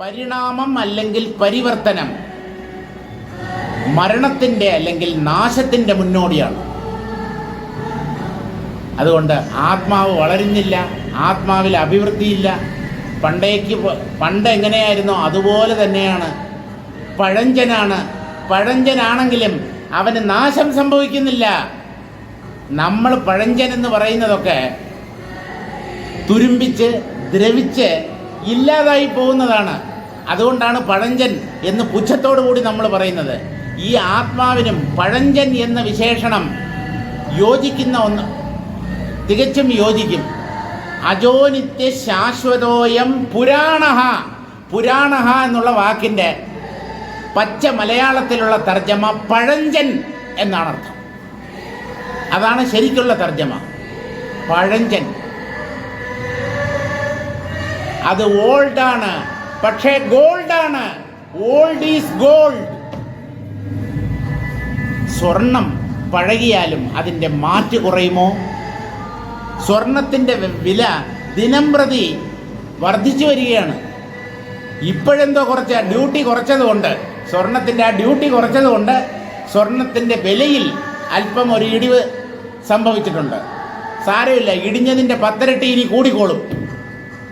പരിണാമം അല്ലെങ്കിൽ പരിവർത്തനം മരണത്തിൻ്റെ അല്ലെങ്കിൽ നാശത്തിൻ്റെ മുന്നോടിയാണ്. അതുകൊണ്ട് ആത്മാവ് വളരുന്നില്ല, ആത്മാവിൽ അഭിവൃദ്ധിയില്ല. പണ്ട് എങ്ങനെയായിരുന്നോ അതുപോലെ തന്നെയാണ്. പഴഞ്ചനാണെങ്കിലും അവന് നാശം സംഭവിക്കുന്നില്ല. നമ്മൾ പഴഞ്ചൻ എന്ന് പറയുന്നതൊക്കെ തുരുമ്പിച്ച് ദ്രവിച്ച് ഇല്ലാതായി പോകുന്നതാണ്. അതുകൊണ്ടാണ് പഴഞ്ചൻ എന്ന് പുച്ഛത്തോടു കൂടി നമ്മൾ പറയുന്നത്. ഈ ആത്മാവിനും പഴഞ്ചൻ എന്ന വിശേഷണം യോജിക്കുന്ന ഒന്ന്, തികച്ചും യോജിക്കും. അജോനിത്യ ശാശ്വതോയം പുരാണഹ എന്നുള്ള വാക്കിൻ്റെ പച്ച മലയാളത്തിലുള്ള തർജ്ജമ പഴഞ്ചൻ എന്നാണ് അർത്ഥം. അതാണ് ശരിക്കുള്ള തർജ്ജമ, പഴഞ്ചൻ. അത് ഓൾഡാണ്, പക്ഷേ ഗോൾഡാണ്. Old is gold. സ്വർണം പഴകിയാലും അതിൻ്റെ മാറ്റ് കുറയുമോ? സ്വർണത്തിൻ്റെ വില ദിനം പ്രതി വർദ്ധിച്ചു വരികയാണ്. ഇപ്പോഴെന്തോ ഡ്യൂട്ടി കുറച്ചതുകൊണ്ട്, സ്വർണത്തിൻ്റെ ആ ഡ്യൂട്ടി കുറച്ചതുകൊണ്ട് സ്വർണത്തിൻ്റെ വിലയിൽ അല്പം ഒരു ഇടിവ് സംഭവിച്ചിട്ടുണ്ട്. സാരമില്ല, ഇടിഞ്ഞതിൻ്റെ 10 ഇരട്ടി ഇനി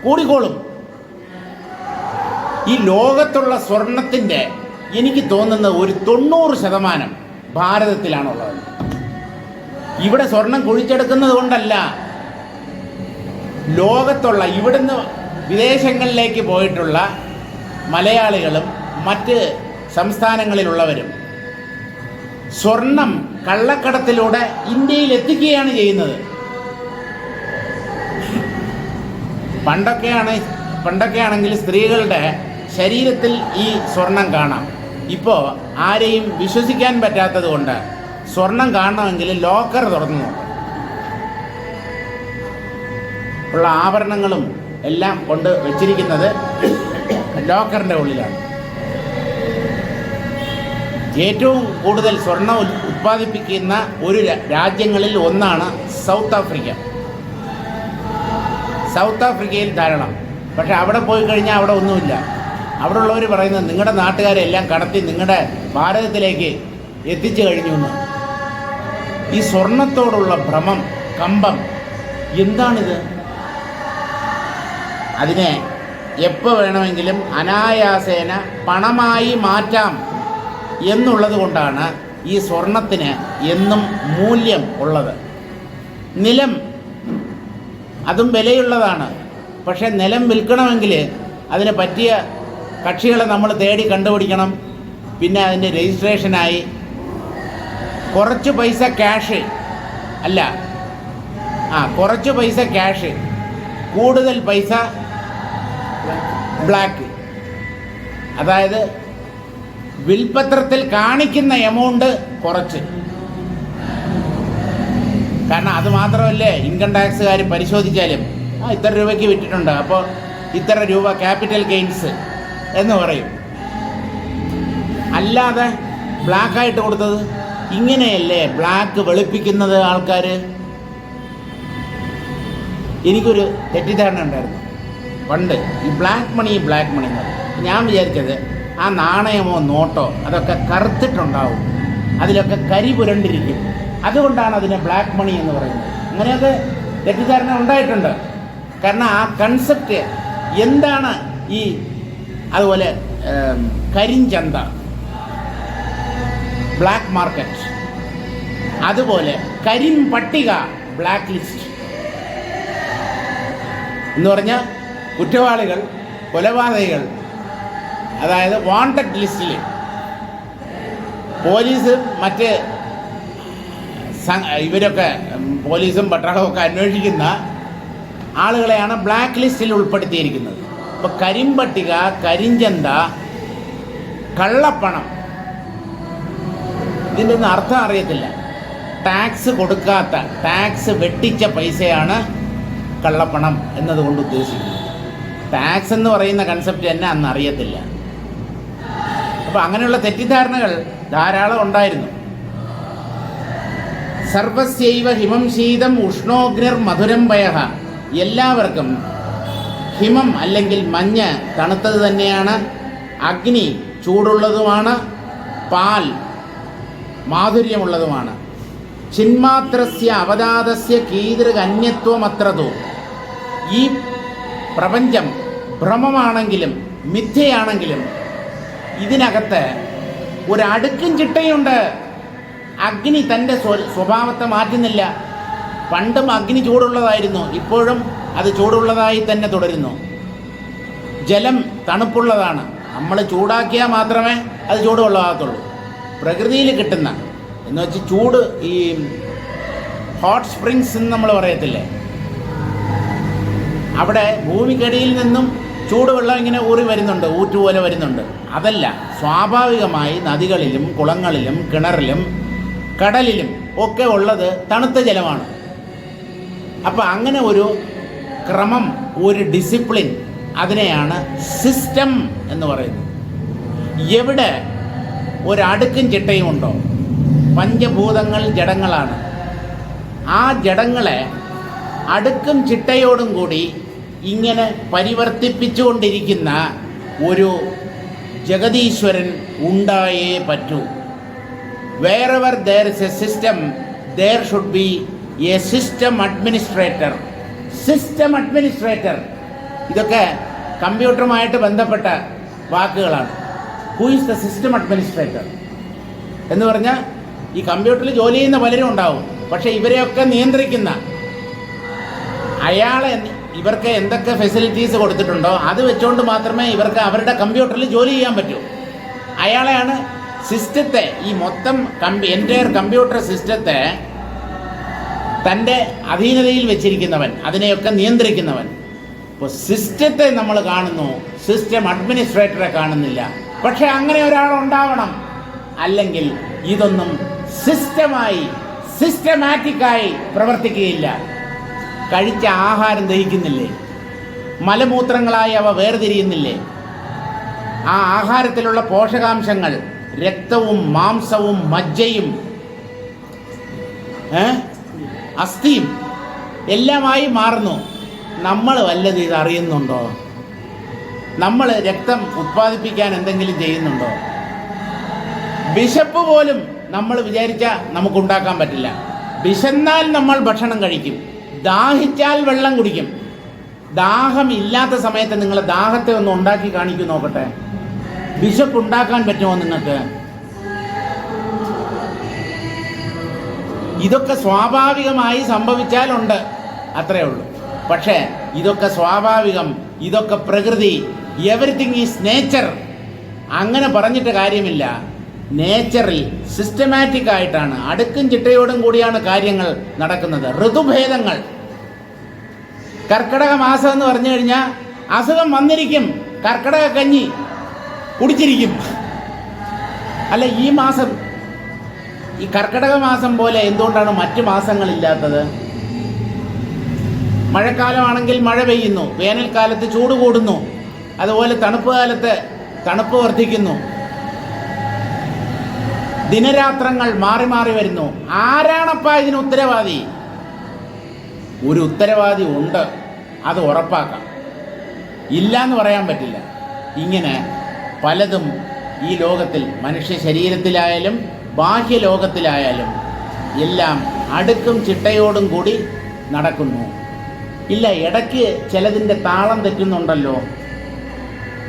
കൂടിക്കോളും. ഈ ലോകത്തുള്ള സ്വർണത്തിൻ്റെ എനിക്ക് തോന്നുന്നത് ഒരു 90% ഭാരതത്തിലാണുള്ളത്. ഇവിടെ സ്വർണം കുഴിച്ചെടുക്കുന്നത് കൊണ്ടല്ല, ലോകത്തുള്ള ഇവിടുന്ന് വിദേശങ്ങളിലേക്ക് പോയിട്ടുള്ള മലയാളികളും മറ്റ് സംസ്ഥാനങ്ങളിലുള്ളവരും സ്വർണം കള്ളക്കടത്തിലൂടെ ഇന്ത്യയിൽ എത്തിക്കുകയാണ് ചെയ്യുന്നത്. പണ്ടൊക്കെയാണെങ്കിൽ സ്ത്രീകളുടെ ശരീരത്തിൽ ഈ സ്വർണം കാണാം. ഇപ്പോൾ ആരെയും വിശ്വസിക്കാൻ പറ്റാത്തത് കൊണ്ട് സ്വർണം കാണണമെങ്കിൽ ലോക്കർ തുറന്നു നോക്കും. ഉള്ള ആഭരണങ്ങളും എല്ലാം കൊണ്ട് വെച്ചിരിക്കുന്നത് ലോക്കറിൻ്റെ ഉള്ളിലാണ്. ഏറ്റവും കൂടുതൽ സ്വർണം ഉത്പാദിപ്പിക്കുന്ന ഒരു രാജ്യങ്ങളിൽ ഒന്നാണ് സൗത്ത് ആഫ്രിക്ക. സൗത്ത് ആഫ്രിക്കയിൽ ധാരാളം. പക്ഷെ അവിടെ പോയി കഴിഞ്ഞാൽ അവിടെ ഒന്നുമില്ല. അവിടെ ഉള്ളവർ പറയുന്നത് നിങ്ങളുടെ നാട്ടുകാരെ എല്ലാം കടത്തി നിങ്ങളുടെ ഭാരതത്തിലേക്ക് എത്തിച്ചു കഴിഞ്ഞു എന്ന്. ഈ സ്വർണത്തോടുള്ള ഭ്രമം, കമ്പം എന്താണിത്? അതിനെ എപ്പോൾ വേണമെങ്കിലും അനായാസേന പണമായി മാറ്റാം എന്നുള്ളത് കൊണ്ടാണ് ഈ സ്വർണത്തിന് എന്നും മൂല്യം ഉള്ളത്. നിലം അതും വിലയുള്ളതാണ്. പക്ഷേ നിലം വിൽക്കണമെങ്കിൽ അതിന് പറ്റിയ കക്ഷികളെ നമ്മൾ തേടി കണ്ടുപിടിക്കണം. പിന്നെ അതിൻ്റെ രജിസ്ട്രേഷനായി കുറച്ച് പൈസ ക്യാഷ് അല്ല, കുറച്ച് പൈസ ക്യാഷ്, കൂടുതൽ പൈസ ബ്ലാക്ക്. അതായത് വിൽപ്പത്രത്തിൽ കാണിക്കുന്ന എമൗണ്ട് കുറച്ച്. കാരണം അത് മാത്രമല്ലേ ഇൻകം ടാക്സുകാർ പരിശോധിച്ചാലും ഇത്ര രൂപയ്ക്ക് വിറ്റിട്ടുണ്ട്, അപ്പോൾ ഇത്ര രൂപ ക്യാപിറ്റൽ ഗെയിൻസ് എന്ന് പറയും. അല്ലാതെ ബ്ലാക്കായിട്ട് കൊടുത്തത് ഇങ്ങനെയല്ലേ ബ്ലാക്ക് വെളുപ്പിക്കുന്നത് ആൾക്കാർ? എനിക്കൊരു തെറ്റിദ്ധാരണ ഉണ്ടായിരുന്നു പണ്ട്, ഈ ബ്ലാക്ക് മണി എന്ന്. ഞാൻ വിചാരിച്ചത് ആ നാണയമോ നോട്ടോ അതൊക്കെ കറുത്തിട്ടുണ്ടാവും, അതിലൊക്കെ കരി പുരണ്ടിരിക്കും, അതുകൊണ്ടാണ് അതിനെ ബ്ലാക്ക് മണി എന്ന് പറയുന്നത്. അങ്ങനെയൊക്കെ തെറ്റിദ്ധാരണ ഉണ്ടായിട്ടുണ്ട്. കാരണം ആ കൺസെപ്റ്റ് എന്താണ് ഈ, അതുപോലെ കരിഞ്ചന്ത, ബ്ലാക്ക് മാർക്കറ്റ്, അതുപോലെ കരിമ്പട്ടിക, ബ്ലാക്ക് ലിസ്റ്റ് എന്ന് പറഞ്ഞാൽ കുറ്റവാളികൾ, കൊലപാതകികൾ, അതായത് വാണ്ടഡ് ലിസ്റ്റിൽ പോലീസ് മറ്റ് ഇവരൊക്കെ പോലീസും പട്ടാളവും ഒക്കെ അന്വേഷിക്കുന്ന ആളുകളെയാണ് ബ്ലാക്ക് ലിസ്റ്റിൽ ഉൾപ്പെടുത്തിയിരിക്കുന്നത്. ഇപ്പോൾ കരിമ്പട്ടിക, കരിഞ്ചന്ത, കള്ളപ്പണം, ഇതിൻ്റെ ഒന്നും അർത്ഥം അറിയത്തില്ല. ടാക്സ് കൊടുക്കാത്ത, ടാക്സ് വെട്ടിച്ച പൈസയാണ് കള്ളപ്പണം എന്നതുകൊണ്ട് ഉദ്ദേശിക്കുന്നത്. ടാക്സ് എന്ന് പറയുന്ന കൺസെപ്റ്റ് തന്നെ അന്ന് അറിയത്തില്ല. അപ്പോൾ അങ്ങനെയുള്ള തെറ്റിദ്ധാരണകൾ ധാരാളം ഉണ്ടായിരുന്നു. സർവസ്യൈവ ഹിമം ശീതം ഉഷ്ണോഗ്നിർ മധുരം പയഃ. എല്ലാവർക്കും ഹിമം അല്ലെങ്കിൽ മഞ്ഞ് തണുത്തത് തന്നെയാണ്, അഗ്നി ചൂടുള്ളതുമാണ്, പാൽ മാധുര്യമുള്ളതുമാണ്. ചിന്മാത്രസ്യ അവതാതസ്യ കീതൃകന്യത്വമത്രതോ. ഈ പ്രപഞ്ചം ഭ്രമമാണെങ്കിലും മിഥ്യയാണെങ്കിലും ഇതിനകത്ത് ഒരടുക്കും ചിട്ടയുണ്ട്. അഗ്നി തൻ്റെ സ്വഭാവത്തെ മാറ്റുന്നില്ല. പണ്ടും അഗ്നി ചൂടുള്ളതായിരുന്നു, ഇപ്പോഴും അത് ചൂടുള്ളതായി തന്നെ തുടരുന്നു. ജലം തണുപ്പുള്ളതാണ്, നമ്മൾ ചൂടാക്കിയാൽ മാത്രമേ അത് ചൂടുള്ളതാകത്തുള്ളൂ. പ്രകൃതിയിൽ കിട്ടുന്ന എന്ന് വെച്ച് ചൂട്, ഈ ഹോട്ട് സ്പ്രിങ്സ് എന്ന് നമ്മൾ പറയത്തില്ലേ, അവിടെ ഭൂമിക്കടിയിൽ നിന്നും ചൂടുവെള്ളം ഇങ്ങനെ ഊറി വരുന്നുണ്ട്, ഊറ്റുപോലെ വരുന്നുണ്ട്. അതല്ല, സ്വാഭാവികമായി നദികളിലും കുളങ്ങളിലും കിണറിലും കടലിലും ഒക്കെ ഉള്ളത് തണുത്ത ജലമാണ്. അപ്പം അങ്ങനെ ഒരു ക്രമം, ഒരു ഡിസിപ്ലിൻ, അതിനെയാണ് സിസ്റ്റം എന്ന് പറയുന്നത്. എവിടെ ഒരടുക്കും ചിട്ടയും ഉണ്ടോ, പഞ്ചഭൂതങ്ങൾ ജഡങ്ങളാണ്, ആ ജഡങ്ങളെ അടുക്കും ചിട്ടയോടും കൂടി ഇങ്ങനെ പരിവർത്തിപ്പിച്ചുകൊണ്ടിരിക്കുന്ന ഒരു ജഗതീശ്വരൻ ഉണ്ടായേ പറ്റൂ. Wherever there is a system, there should be a system administrator. System administrator, ഇതൊക്കെ കമ്പ്യൂട്ടറുമായിട്ട് ബന്ധപ്പെട്ട വാക്കുകളാണ്. Who is the system administrator എന്ന് പറഞ്ഞാൽ ഈ കമ്പ്യൂട്ടറിൽ ജോലി ചെയ്യുന്ന പലരും ഉണ്ടാവും, പക്ഷേ ഇവരെയൊക്കെ നിയന്ത്രിക്കുന്ന അയാളെ, ഇവർക്ക് എന്തൊക്കെ ഫെസിലിറ്റീസ് കൊടുത്തിട്ടുണ്ടോ അത് വെച്ചുകൊണ്ട് മാത്രമേ ഇവർക്ക് അവരുടെ കമ്പ്യൂട്ടറിൽ ജോലി ചെയ്യാൻ പറ്റൂ. അയാളെയാണ് സിസ്റ്റത്തെ, ഈ മൊത്തം എൻ്റയർ കമ്പ്യൂട്ടർ സിസ്റ്റത്തെ തൻ്റെ അധീനതയിൽ വെച്ചിരിക്കുന്നവൻ, അതിനെയൊക്കെ നിയന്ത്രിക്കുന്നവൻ. ഇപ്പോൾ സിസ്റ്റത്തെ നമ്മൾ കാണുന്നു, സിസ്റ്റം അഡ്മിനിസ്ട്രേറ്ററെ കാണുന്നില്ല. പക്ഷെ അങ്ങനെ ഒരാളുണ്ടാവണം, അല്ലെങ്കിൽ ഇതൊന്നും സിസ്റ്റമായി സിസ്റ്റമാറ്റിക്കായി പ്രവർത്തിക്കുകയില്ല. കഴിച്ച ആഹാരം ദഹിക്കുന്നില്ലേ, മലമൂത്രങ്ങളായി അവ വേർതിരിയുന്നില്ലേ, ആ ആഹാരത്തിലുള്ള പോഷകാംശങ്ങൾ രക്തവും മാംസവും മജ്ജയും അസ്ഥിയും എല്ലാമായി മാറുന്നു. നമ്മൾ വല്ലതും ഇത് അറിയുന്നുണ്ടോ? നമ്മൾ രക്തം ഉത്പാദിപ്പിക്കാൻ എന്തെങ്കിലും ചെയ്യുന്നുണ്ടോ? വിശപ്പ് പോലും നമ്മൾ വിചാരിച്ചാൽ നമുക്കുണ്ടാക്കാൻ പറ്റില്ല. വിശന്നാൽ നമ്മൾ ഭക്ഷണം കഴിക്കും, ദാഹിച്ചാൽ വെള്ളം കുടിക്കും. ദാഹം ഇല്ലാത്ത സമയത്ത് നിങ്ങൾ ദാഹത്തെ ഒന്ന് ഉണ്ടാക്കി കാണിക്കൂ നോക്കട്ടെ. വിശപ്പുണ്ടാക്കാൻ പറ്റുമോ നിങ്ങൾക്ക്? ഇതൊക്കെ സ്വാഭാവികമായി സംഭവിച്ചാലുണ്ട്, അത്രയേ ഉള്ളൂ. പക്ഷേ ഇതൊക്കെ സ്വാഭാവികം, ഇതൊക്കെ പ്രകൃതി, എവറിത്തിങ് ഈസ് നേച്ചർ, അങ്ങനെ പറഞ്ഞിട്ട് കാര്യമില്ല. നേച്ചറിൽ സിസ്റ്റമാറ്റിക് ആയിട്ടാണ്, അടുക്കും ചിട്ടയോടും കൂടിയാണ് കാര്യങ്ങൾ നടക്കുന്നത്. ഋതുഭേദങ്ങൾ, കർക്കിടക മാസം എന്ന് പറഞ്ഞു കഴിഞ്ഞാൽ അസുഖം വന്നിരിക്കും, കർക്കിടക കഞ്ഞി കുടിച്ചിരിക്കും. അല്ല, ഈ മാസം, ഈ കർക്കിടക മാസം പോലെ എന്തുകൊണ്ടാണ് മറ്റു മാസങ്ങളില്ലാത്തത്? മഴക്കാലമാണെങ്കിൽ മഴ പെയ്യുന്നു, വേനൽക്കാലത്ത് ചൂട് കൂടുന്നു, അതുപോലെ തണുപ്പ് കാലത്ത് തണുപ്പ് വർദ്ധിക്കുന്നു, ദിനരാത്രങ്ങൾ മാറി മാറി വരുന്നു. ആരാണപ്പാ ഇതിന് ഉത്തരവാദി? ഒരു ഉത്തരവാദി ഉണ്ട്, അത് ഉറപ്പാക്കാം. ഇല്ല എന്ന് പറയാൻ പറ്റില്ല. ഇങ്ങനെ പലതും ഈ ലോകത്തിൽ, മനുഷ്യ ശരീരത്തിലായാലും ബാഹ്യ ലോകത്തിലായാലും എല്ലാം അടുക്കും ചിട്ടയോടും കൂടി നടക്കുന്നു. ഇല്ല, ഇടയ്ക്ക് ചിലതിൻ്റെ താളം തെറ്റുന്നുണ്ടല്ലോ.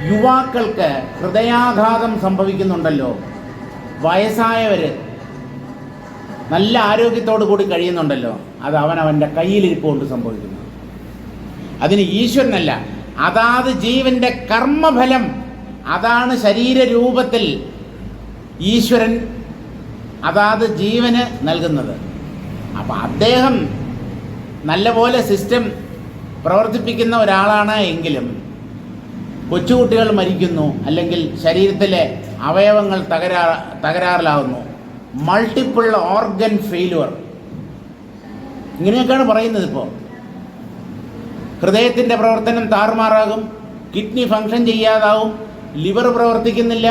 യുവാക്കൾക്ക് ഹൃദയാഘാതം സംഭവിക്കുന്നുണ്ടല്ലോ. വയസ്സായവർ നല്ല ആരോഗ്യത്തോടു കൂടി കഴിയുന്നുണ്ടല്ലോ. അത് അവനവൻ്റെ കയ്യിലിരിപ്പ് കൊണ്ട് സംഭവിക്കുന്നു. അതിന് ഈശ്വരനല്ല, അതാത് ജീവൻ്റെ കർമ്മഫലം, അതാണ് ശരീരരൂപത്തിൽ ഈശ്വരൻ അതാത് ജീവന് നൽകുന്നത്. അപ്പം അദ്ദേഹം നല്ലപോലെ സിസ്റ്റം പ്രവർത്തിപ്പിക്കുന്ന ഒരാളാണ് എങ്കിലും കൊച്ചുകുട്ടികൾ മരിക്കുന്നു, അല്ലെങ്കിൽ ശരീരത്തിലെ അവയവങ്ങൾ തകരാറിലാകുന്നു, മൾട്ടിപ്പിൾ ഓർഗൻ ഫെയിലുവർ, ഇങ്ങനെയൊക്കെയാണ് പറയുന്നത്. ഇപ്പോൾ ഹൃദയത്തിൻ്റെ പ്രവർത്തനം താറുമാറാകും, കിഡ്നി ഫങ്ഷൻ ചെയ്യാതാവും, ലിവർ പ്രവർത്തിക്കുന്നില്ല,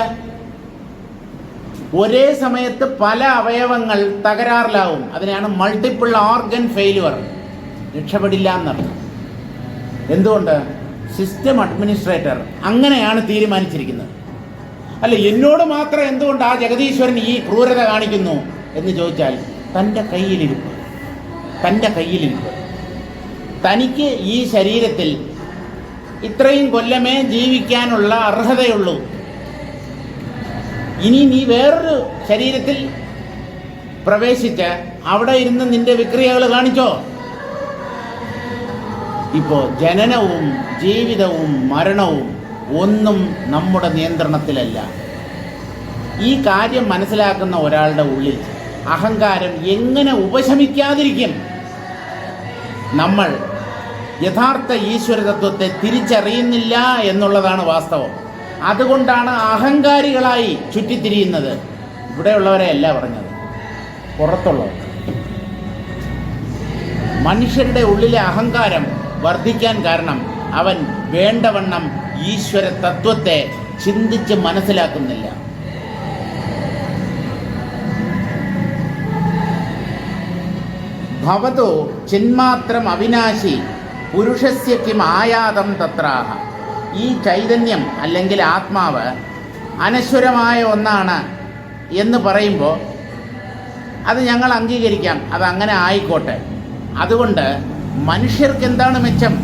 ഒരേ സമയത്ത് പല അവയവങ്ങൾ തകരാറിലാവും. അതിനെയാണ് മൾട്ടിപ്പിൾ ഓർഗൻ ഫെയിലുവർ. രക്ഷപ്പെടില്ല എന്നർത്ഥം. എന്തുകൊണ്ട്? സിസ്റ്റം അഡ്മിനിസ്ട്രേറ്റർ അങ്ങനെയാണ് തീരുമാനിച്ചിരിക്കുന്നത്. അല്ല, എന്നോട് മാത്രം എന്തുകൊണ്ട് ആ ജഗദീശ്വരൻ ഈ ക്രൂരത കാണിക്കുന്നു എന്ന് ചോദിച്ചാൽ തൻ്റെ കയ്യിലിരിപ്പ്. തനിക്ക് ഈ ശരീരത്തിൽ ഇത്രയും കൊല്ലമേ ജീവിക്കാനുള്ള അർഹതയുള്ളൂ. ഇനി നീ വേറൊരു ശരീരത്തിൽ പ്രവേശിച്ച് അവിടെ ഇരുന്ന് നിന്റെ വിക്രിയകൾ കാണിച്ചോ. ഇപ്പോൾ ജനനവും ജീവിതവും മരണവും ഒന്നും നമ്മുടെ നിയന്ത്രണത്തിലല്ല. ഈ കാര്യം മനസ്സിലാക്കുന്ന ഒരാളുടെ ഉള്ളിൽ അഹങ്കാരം എങ്ങനെ ഉപശമിക്കാതിരിക്കും? നമ്മൾ യഥാർത്ഥ ഈശ്വര തത്വത്തെ തിരിച്ചറിയുന്നില്ല എന്നുള്ളതാണ് വാസ്തവം. അതുകൊണ്ടാണ് അഹങ്കാരികളായി ചുറ്റിത്തിരിയുന്നത്. ഇവിടെയുള്ളവരെ അല്ല പറഞ്ഞത്, പുറത്തുള്ളവർ. മനുഷ്യരുടെ ഉള്ളിലെ അഹങ്കാരം വർദ്ധിക്കാൻ കാരണം അവൻ വേണ്ടവണ്ണം ഈശ്വര തത്വത്തെ ചിന്തിച്ച് മനസ്സിലാക്കുന്നില്ല. ഭവതോ ചിന്മാത്രം അവിനാശി പുരുഷസ്യ കിം ആയാതം തത്രാഹ. ഈ ചൈതന്യം അല്ലെങ്കിൽ ആത്മാവ് അനശ്വരമായ ഒന്നാണ് എന്ന് പറയുമ്പോൾ അത് ഞങ്ങൾ അംഗീകരിക്കാം, അതങ്ങനെ ആയിക്കോട്ടെ. അതുകൊണ്ട് മനുഷ്യർക്ക് എന്താണ് മെച്ചം?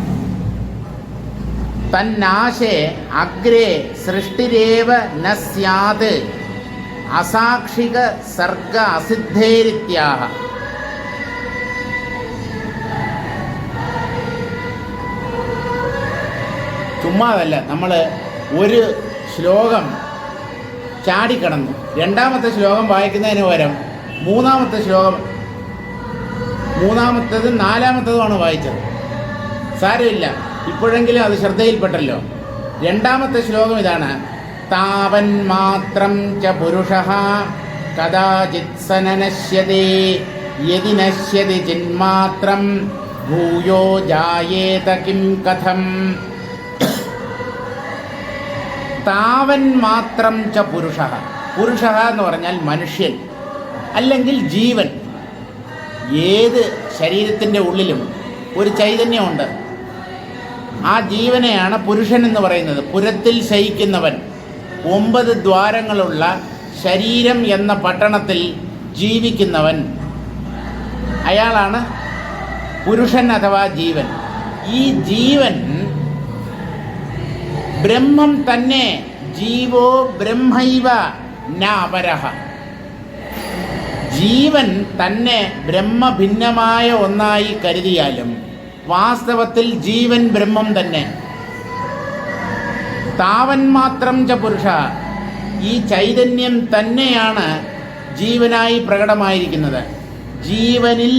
തന്നാശേ അഗ്രേ സൃഷ്ടിരേവ ന സ്യാത് അസാക്ഷിക സർഗ അസിദ്ധേരിത്യാഹ. ചുമ്മാതല്ല, നമ്മൾ ഒരു ശ്ലോകം ചാടിക്കടന്നു രണ്ടാമത്തെ ശ്ലോകം വായിക്കുന്നതിന് പകരം മൂന്നാമത്തേതും നാലാമത്തേതുമാണ് വായിച്ചത്. സാരമില്ല, ഇപ്പോഴെങ്കിലും അത് ശ്രദ്ധയിൽപ്പെട്ടല്ലോ. രണ്ടാമത്തെ ശ്ലോകം ഇതാണ്: താവൻ മാത്രം ച പുരുഷഃ കദാചിത് സ ന നശ്യതി യദി നശ്യതി ചിന്മാത്രം ഭൂയോ ജായേത കിം കഥം. താവൻ മാത്രം ച പുരുഷഃ. പുരുഷഃ എന്ന് പറഞ്ഞാൽ മനുഷ്യൻ അല്ലെങ്കിൽ ജീവൻ. ഏത് ശരീരത്തിൻ്റെ ഉള്ളിലും ഒരു ചൈതന്യമുണ്ട്. ആ ജീവനെയാണ് പുരുഷൻ എന്ന് പറയുന്നത്. പുരത്തിൽ ശയിക്കുന്നവൻ. 9 ദ്വാരങ്ങളുള്ള ശരീരം എന്ന പട്ടണത്തിൽ ജീവിക്കുന്നവൻ, അയാളാണ് പുരുഷൻ അഥവാ ജീവൻ. ഈ ജീവൻ ബ്രഹ്മം തന്നെ. ജീവോ ബ്രഹ്മൈവ ന അപരഃ. ജീവൻ തന്നെ ബ്രഹ്മഭിന്നമായ ഒന്നായി കരുതിയാലും വാസ്തവത്തിൽ ജീവൻ ബ്രഹ്മം തന്നെ. താവൻ മാത്രം ച പുരുഷ. ഈ ചൈതന്യം തന്നെയാണ് ജീവനായി പ്രകടമായിരിക്കുന്നത്. ജീവനിൽ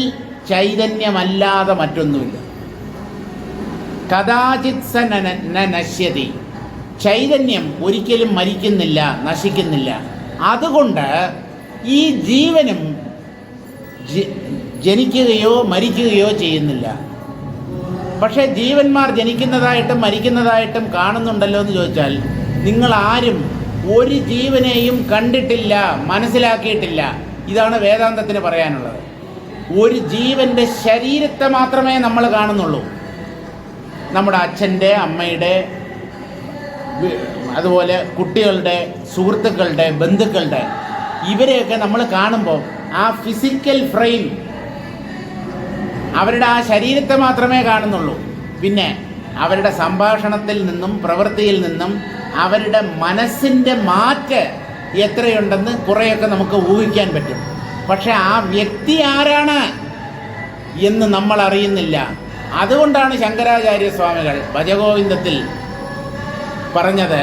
ചൈതന്യമല്ലാതെ മറ്റൊന്നുമില്ല. കദാചിത് സ ന നശ്യതി. ചൈതന്യം ഒരിക്കലും മരിക്കുന്നില്ല, നശിക്കുന്നില്ല. അതുകൊണ്ട് ഈ ജീവനും ജനിക്കുകയോ മരിക്കുകയോ ചെയ്യുന്നില്ല. പക്ഷേ ജീവന്മാർ ജനിക്കുന്നതായിട്ടും മരിക്കുന്നതായിട്ടും കാണുന്നുണ്ടല്ലോ എന്ന് ചോദിച്ചാൽ, നിങ്ങൾ ആരും ഒരു ജീവനെയും കണ്ടിട്ടില്ല, മനസ്സിലാക്കിയിട്ടില്ല. ഇതാണ് വേദാന്തത്തിന് പറയാനുള്ളത്. ഒരു ജീവൻ്റെ ശരീരത്തെ മാത്രമേ നമ്മൾ കാണുന്നുള്ളൂ. നമ്മുടെ അച്ഛൻ്റെ, അമ്മയുടെ, അതുപോലെ കുട്ടികളുടെ, സുഹൃത്തുക്കളുടെ, ബന്ധുക്കളുടെ, ഇവരെയൊക്കെ നമ്മൾ കാണുമ്പോൾ ആ ഫിസിക്കൽ ഫ്രെയിം, അവരുടെ ആ ശരീരത്തെ മാത്രമേ കാണുന്നുള്ളൂ. പിന്നെ അവരുടെ സംഭാഷണത്തിൽ നിന്നും പ്രവൃത്തിയിൽ നിന്നും അവരുടെ മനസ്സിൻ്റെ മാറ്റ് എത്രയുണ്ടെന്ന് കുറേയൊക്കെ നമുക്ക് ഊഹിക്കാൻ പറ്റും. പക്ഷെ ആ വ്യക്തി ആരാണ് എന്ന് നമ്മൾ അറിയുന്നില്ല. അതുകൊണ്ടാണ് ശങ്കരാചാര്യസ്വാമികൾ ഭജഗോവിന്ദത്തിൽ പറഞ്ഞത്,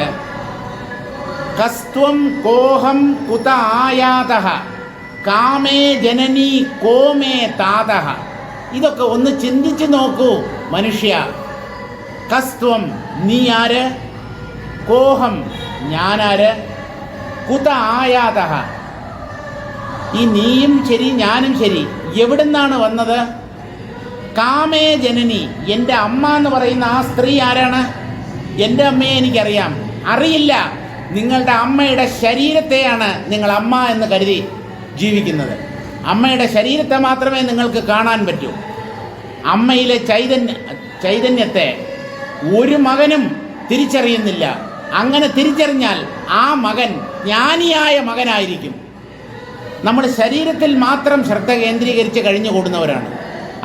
കസ്ത്വം കോഹം കുത ആയാതഃ കാമേ ജനനീ കോമേ താതഃ. ഇതൊക്കെ ഒന്ന് ചിന്തിച്ചു നോക്കൂ മനുഷ്യ. കസ്ത്വം, നീ ആര്? കോഹം, ഞാനാര്? കുത ആയാതഃ, ഈ നീയും ശരി ഞാനും ശരി എവിടുന്നാണ് വന്നത്? കാമേ ജനനി, എൻ്റെ അമ്മ എന്ന് പറയുന്ന ആ സ്ത്രീ ആരാണ്? എൻ്റെ അമ്മയെ എനിക്കറിയാം. അറിയില്ല. നിങ്ങളുടെ അമ്മയുടെ ശരീരത്തെയാണ് നിങ്ങൾ അമ്മ എന്ന് കരുതി ജീവിക്കുന്നത്. അമ്മയുടെ ശരീരത്തെ മാത്രമേ നിങ്ങൾക്ക് കാണാൻ പറ്റൂ. അമ്മയിലെ ചൈതന്യത്തെ ഒരു മകനും തിരിച്ചറിയുന്നില്ല. അങ്ങനെ തിരിച്ചറിഞ്ഞാൽ ആ മകൻ ജ്ഞാനിയായ മകനായിരിക്കും. നമ്മൾ ശരീരത്തിൽ മാത്രം ശ്രദ്ധ കേന്ദ്രീകരിച്ച് കഴിഞ്ഞുകൂടുന്നവരാണ്.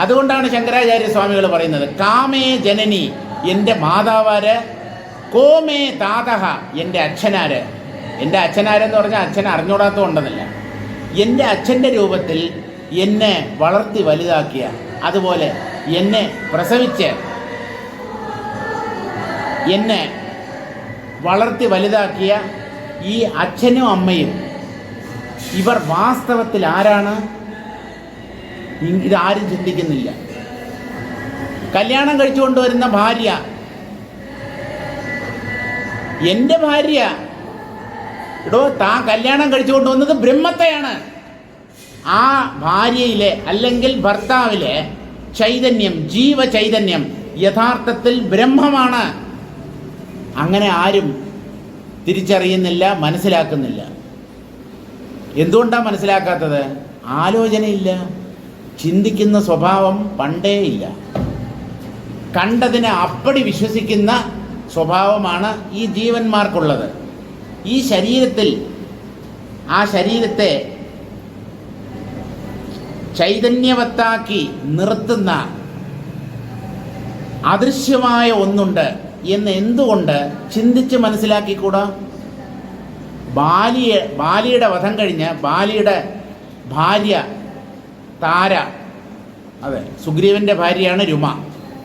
അതുകൊണ്ടാണ് ശങ്കരാചാര്യ സ്വാമികൾ പറയുന്നത്, കാമേ ജനനി എൻ്റെ മാതാവാര്, കോമേ താതഹ എൻ്റെ അച്ഛനാര്. എൻ്റെ അച്ഛനാരെന്ന് പറഞ്ഞാൽ അച്ഛൻ അറിഞ്ഞൂടാത്തതുകൊണ്ടെന്നല്ല, എൻ്റെ അച്ഛൻ്റെ രൂപത്തിൽ എന്നെ വളർത്തി വലുതാക്കിയ, അതുപോലെ എന്നെ പ്രസവിച്ച് എന്നെ വളർത്തി വലുതാക്കിയ ഈ അച്ഛനും അമ്മയും ഇവർ വാസ്തവത്തിൽ ആരാണ്? ഇതാരും ചിന്തിക്കുന്നില്ല. കല്യാണം കഴിച്ചു കൊണ്ടുവരുന്ന ഭാര്യ എൻ്റെ ഭാര്യ, താൻ കല്യാണം കഴിച്ചു കൊണ്ടുവന്നത് ബ്രഹ്മത്തെയാണ്. ആ ഭാര്യയിലെ അല്ലെങ്കിൽ ഭർത്താവിലെ ചൈതന്യം, ജീവചൈതന്യം യഥാർത്ഥത്തിൽ ബ്രഹ്മമാണ്. അങ്ങനെ ആരും തിരിച്ചറിയുന്നില്ല, മനസ്സിലാക്കുന്നില്ല. എന്തുകൊണ്ടാണ് മനസ്സിലാക്കാത്തത്? ആലോചനയില്ല, ചിന്തിക്കുന്ന സ്വഭാവം പണ്ടേ ഇല്ല. കണ്ടതിനെ അപ്പടി വിശ്വസിക്കുന്ന സ്വഭാവമാണ് ഈ ജീവന്മാർക്കുള്ളത്. ഈ ശരീരത്തിൽ ആ ശരീരത്തെ ചൈതന്യവത്താക്കി നിർത്തുന്ന അദൃശ്യമായ ഒന്നുണ്ട് എന്ന് എന്തുകൊണ്ട് ചിന്തിച്ച് മനസ്സിലാക്കിക്കൂടാ? ബാലിയുടെ വധം കഴിഞ്ഞ് ബാലിയുടെ ഭാര്യ താര, അതെ, സുഗ്രീവൻ്റെ ഭാര്യയാണ് രുമ.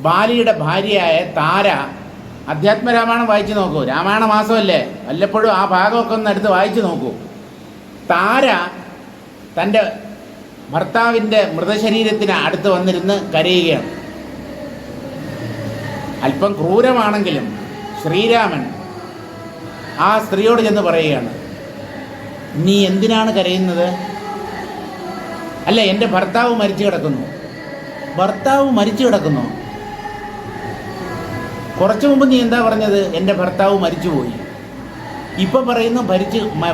ബാലിയുടെ ഭാര്യയായ താര, അധ്യാത്മരാമായണം വായിച്ചു നോക്കൂ, രാമായണ മാസമല്ലേ, വല്ലപ്പോഴും ആ ഭാഗമൊക്കെ ഒന്ന് എടുത്ത് വായിച്ചു നോക്കൂ. താര തൻ്റെ ഭർത്താവിൻ്റെ മൃതശരീരത്തിന് അടുത്ത് വന്നിരുന്ന് കരയുകയാണ്. അല്പം ക്രൂരമാണെങ്കിലും ശ്രീരാമൻ ആ സ്ത്രീയോട് ചെന്ന് പറയുകയാണ്, നീ എന്തിനാണ് കരയുന്നത്? അല്ല, എൻ്റെ ഭർത്താവ് മരിച്ചു കിടക്കുന്നു. ഭർത്താവ് മരിച്ചു കിടക്കുന്നു? കുറച്ചു മുമ്പ് നീ എന്താ പറഞ്ഞത്? എൻ്റെ ഭർത്താവ് മരിച്ചുപോയി. ഇപ്പം പറയുന്നു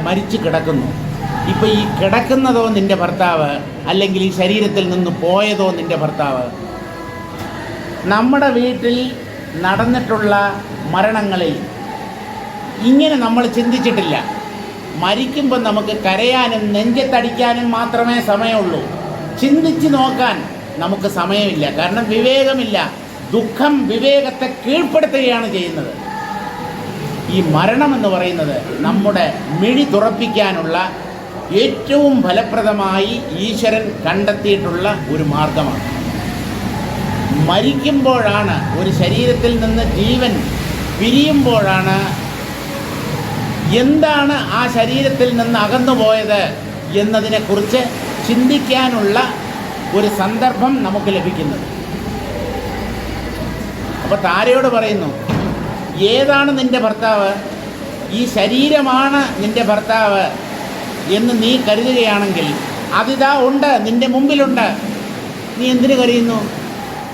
മരിച്ചു കിടക്കുന്നു. ഇപ്പം ഈ കിടക്കുന്നതോ നിൻ്റെ ഭർത്താവ്, അല്ലെങ്കിൽ ഈ ശരീരത്തിൽ നിന്ന് പോയതോ നിൻ്റെ ഭർത്താവ്? നമ്മുടെ വീട്ടിൽ നടന്നിട്ടുള്ള മരണങ്ങളിൽ ഇങ്ങനെ നമ്മൾ ചിന്തിച്ചിട്ടില്ല. മരിക്കുമ്പോൾ നമുക്ക് കരയാനും നെഞ്ചത്തടിക്കാനും മാത്രമേ സമയമുള്ളൂ. ചിന്തിച്ച് നോക്കാൻ നമുക്ക് സമയമില്ല. കാരണം വിവേകമില്ല. ദുഃഖം വിവേകത്തെ കീഴ്പ്പെടുത്തുകയാണ് ചെയ്യുന്നത്. ഈ മരണമെന്ന് പറയുന്നത് നമ്മുടെ മിഴി തുറപ്പിക്കാനുള്ള ഏറ്റവും ഫലപ്രദമായി ഈശ്വരൻ കണ്ടെത്തിയിട്ടുള്ള ഒരു മാർഗമാണ്. മരിക്കുമ്പോഴാണ്, ഒരു ശരീരത്തിൽ നിന്ന് ജീവൻ പിരിയുമ്പോഴാണ് എന്താണ് ആ ശരീരത്തിൽ നിന്ന് അകന്നുപോയത് എന്നതിനെക്കുറിച്ച് ചിന്തിക്കാനുള്ള ഒരു സന്ദർഭം നമുക്ക് ലഭിക്കുന്നത്. അപ്പോൾ താരയോട് പറയുന്നു, ഏതാണ് നിൻ്റെ ഭർത്താവ്? ഈ ശരീരമാണ് നിൻ്റെ ഭർത്താവ് എന്ന് നീ കരുതുകയാണെങ്കിൽ അതിതാ ഉണ്ട്, നിൻ്റെ മുമ്പിലുണ്ട്. നീ എന്തിനു കരയുന്നു?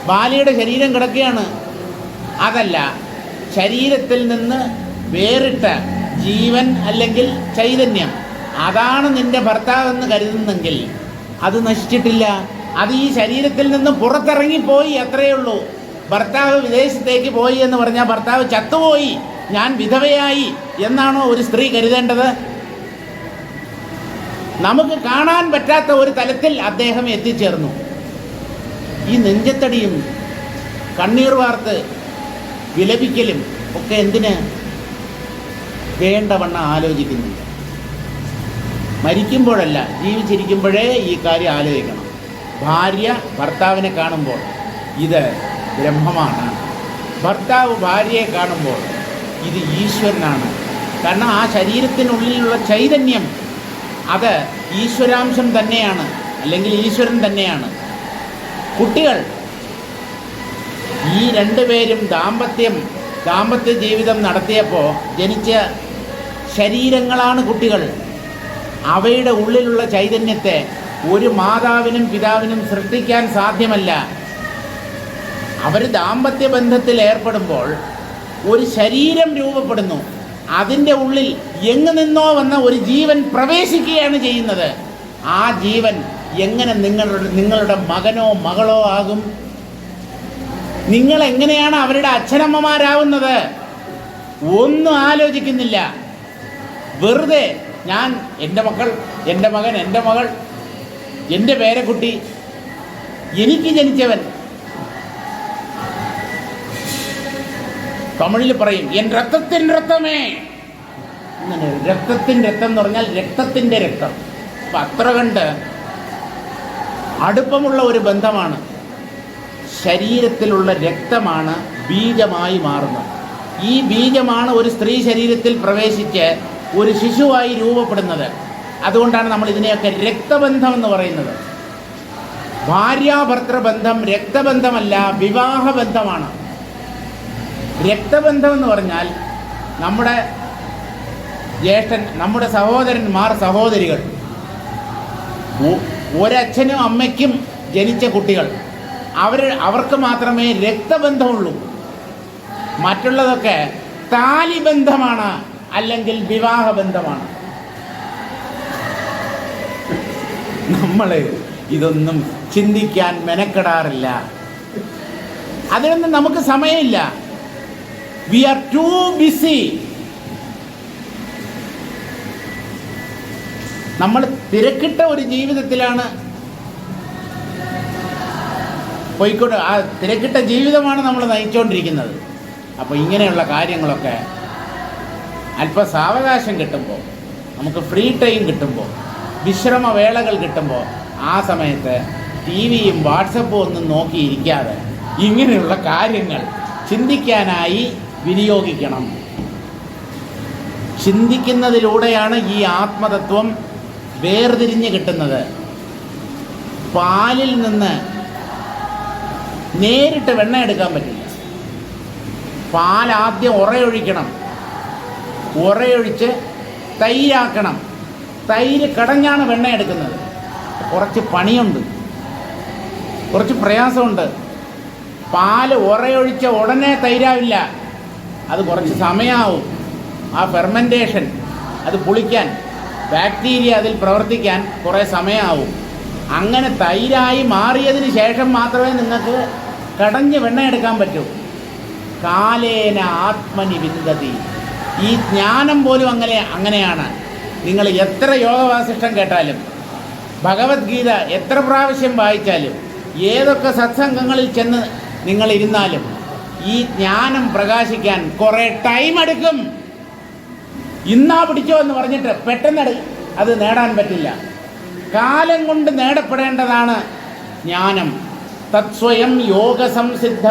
ബാലിയുടെ ശരീരം കിടക്കുകയാണ്. അതല്ല, ശരീരത്തിൽ നിന്ന് വേറിട്ട ജീവൻ അല്ലെങ്കിൽ ചൈതന്യം, അതാണ് നിൻ്റെ ഭർത്താവെന്ന് കരുതുന്നെങ്കിൽ അത് നശിച്ചിട്ടില്ല. അത് ഈ ശരീരത്തിൽ നിന്ന് പുറത്തിറങ്ങിപ്പോയി, അത്രയേ ഉള്ളൂ. ഭർത്താവ് വിദേശത്തേക്ക് പോയി എന്ന് പറഞ്ഞാൽ ഭർത്താവ് ചത്തുപോയി, ഞാൻ വിധവയായി എന്നാണോ ഒരു സ്ത്രീ കരുതേണ്ടത്? നമുക്ക് കാണാൻ പറ്റാത്ത ഒരു തലത്തിൽ അദ്ദേഹം എത്തിച്ചേർന്നു. ഈ നെഞ്ചത്തടിയും കണ്ണീർ വാർത്ത് വിലപിക്കലും ഒക്കെ എന്തിന്? വേണ്ടവണ്ണം ആലോചിക്കുന്നില്ല. മരിക്കുമ്പോഴല്ല, ജീവിച്ചിരിക്കുമ്പോഴേ ഈ കാര്യം ആലോചിക്കണം. ഭാര്യ ഭർത്താവിനെ കാണുമ്പോൾ ഇത് ബ്രഹ്മമാണ്. ഭർത്താവ് ഭാര്യയെ കാണുമ്പോൾ ഇത് ഈശ്വരനാണ്. കാരണം ആ ശരീരത്തിനുള്ളിലുള്ള ചൈതന്യം അത് ഈശ്വരാംശം തന്നെയാണ്, അല്ലെങ്കിൽ ഈശ്വരൻ തന്നെയാണ്. കുട്ടികൾ, ഈ രണ്ടുപേരും ദാമ്പത്യ ജീവിതം നടത്തിയപ്പോൾ ജനിച്ച ശരീരങ്ങളാണ് കുട്ടികൾ. അവയുടെ ഉള്ളിലുള്ള ചൈതന്യത്തെ ഒരു മാതാവിനും പിതാവിനും സൃഷ്ടിക്കാൻ സാധ്യമല്ല. അവർ ദാമ്പത്യ ബന്ധത്തിൽ ഏർപ്പെടുമ്പോൾ ഒരു ശരീരം രൂപപ്പെടുന്നു. അതിൻ്റെ ഉള്ളിൽ എങ്ങു നിന്നോ വന്ന ഒരു ജീവൻ പ്രവേശിക്കുകയാണ് ചെയ്യുന്നത്. ആ ജീവൻ എങ്ങനെ നിങ്ങളുടെ മകനോ മകളോ ആകും? നിങ്ങൾ എങ്ങനെയാണ് അവരുടെ അച്ഛനമ്മമാരാവുന്നത്? ഒന്നും ആലോചിക്കുന്നില്ല. വെറുതെ ഞാൻ, എൻ്റെ മക്കൾ, എൻ്റെ മകൻ, എൻ്റെ മകൾ, എൻ്റെ പേരക്കുട്ടി, എനിക്ക് ജനിച്ചവൻ. തമിഴിൽ പറയും എൻ രക്തത്തിൻ രക്തമേ. അങ്ങനെ രക്തത്തിൻ രക്തം എന്ന് പറഞ്ഞാൽ രക്തത്തിൻ്റെ രക്തം. അപ്പം അത്ര കണ്ട് അടുപ്പമുള്ള ഒരു ബന്ധമാണ്. ശരീരത്തിലുള്ള രക്തമാണ് ബീജമായി മാറുന്നത്. ഈ ബീജമാണ് ഒരു സ്ത്രീ ശരീരത്തിൽ പ്രവേശിച്ച് ഒരു ശിശുവായി രൂപപ്പെടുന്നത്. അതുകൊണ്ടാണ് നമ്മൾ ഇതിനെയൊക്കെ രക്തബന്ധം എന്ന് പറയുന്നത്. ഭാര്യാഭർത്തൃബന്ധം രക്തബന്ധമല്ല, വിവാഹബന്ധമാണ്. രക്തബന്ധം എന്ന് പറഞ്ഞാൽ നമ്മുടെ ജ്യേഷ്ഠൻ, നമ്മുടെ സഹോദരന്മാർ, സഹോദരികൾ, ഒരച്ഛനും അമ്മയ്ക്കും ജനിച്ച കുട്ടികൾ, അവർക്ക് മാത്രമേ രക്തബന്ധമുള്ളൂ. മറ്റുള്ളതൊക്കെ താലിബന്ധമാണ്, അല്ലെങ്കിൽ വിവാഹബന്ധമാണ്. നമ്മൾ ഇതൊന്നും ചിന്തിക്കാൻ മെനക്കെടാറില്ല. അതിനൊന്നും നമുക്ക് സമയമില്ല. We are too busy. നമ്മൾ തിരക്കിട്ട ഒരു ജീവിതത്തിലാണ് പോയിക്കൊണ്ട്, ആ തിരക്കിട്ട ജീവിതമാണ് നമ്മൾ നയിച്ചുകൊണ്ടിരിക്കുന്നത്. അപ്പോൾ ഇങ്ങനെയുള്ള കാര്യങ്ങളൊക്കെ അല്പം സാവകാശം കിട്ടുമ്പോൾ, നമുക്ക് ഫ്രീ ടൈം കിട്ടുമ്പോൾ, വിശ്രമവേളകൾ കിട്ടുമ്പോൾ, ആ സമയത്ത് ടി വിയും വാട്സപ്പും ഒന്നും നോക്കിയിരിക്കാതെ ഇങ്ങനെയുള്ള കാര്യങ്ങൾ ചിന്തിക്കാനായി വിനിയോഗിക്കണം. ചിന്തിക്കുന്നതിലൂടെയാണ് ഈ ആത്മതത്വം വേർതിരിഞ്ഞ് കിട്ടുന്നത്. പാലിൽ നിന്ന് നേരിട്ട് വെണ്ണ എടുക്കാൻ പറ്റില്ല. പാൽ ആദ്യം ഉറയൊഴിക്കണം, ഉറയൊഴിച്ച് തൈരാക്കണം. തൈര് കടഞ്ഞാണ് വെണ്ണ എടുക്കുന്നത്. കുറച്ച് പണിയുണ്ട്, കുറച്ച് പ്രയാസമുണ്ട്. പാല് ഉറയൊഴിച്ച ഉടനെ തൈരാവില്ല, അത് കുറച്ച് സമയമാവും. ആ ഫെർമെൻറ്റേഷൻ, അത് പുളിക്കാൻ, ബാക്ടീരിയ അതിൽ പ്രവർത്തിക്കാൻ കുറേ സമയമാവും. അങ്ങനെ തൈരായി മാറിയതിന് ശേഷം മാത്രമേ നിങ്ങൾക്ക് കടഞ്ഞ് വെണ്ണ എടുക്കാൻ പറ്റൂ. കാലേന ആത്മനി വിന്ദതി. ഈ ജ്ഞാനം പോലും അങ്ങനെയാണ്. നിങ്ങൾ എത്ര യോഗവാസിഷ്ടം കേട്ടാലും, ഭഗവത്ഗീത എത്ര പ്രാവശ്യം വായിച്ചാലും, ഏതൊക്കെ സത്സംഗങ്ങളിൽ ചെന്ന് നിങ്ങളിരുന്നാലും, ഈ ജ്ഞാനം പ്രകാശിക്കാൻ കുറേ ടൈം എടുക്കും. ഇന്നാ പിടിച്ചോ എന്ന് പറഞ്ഞിട്ട് പെട്ടെന്ന് അത് നേടാൻ പറ്റില്ല. കാലം കൊണ്ട് നേടപ്പെടേണ്ടതാണ് ജ്ഞാനം. തത്സ്വയം യോഗസംസിദ്ധ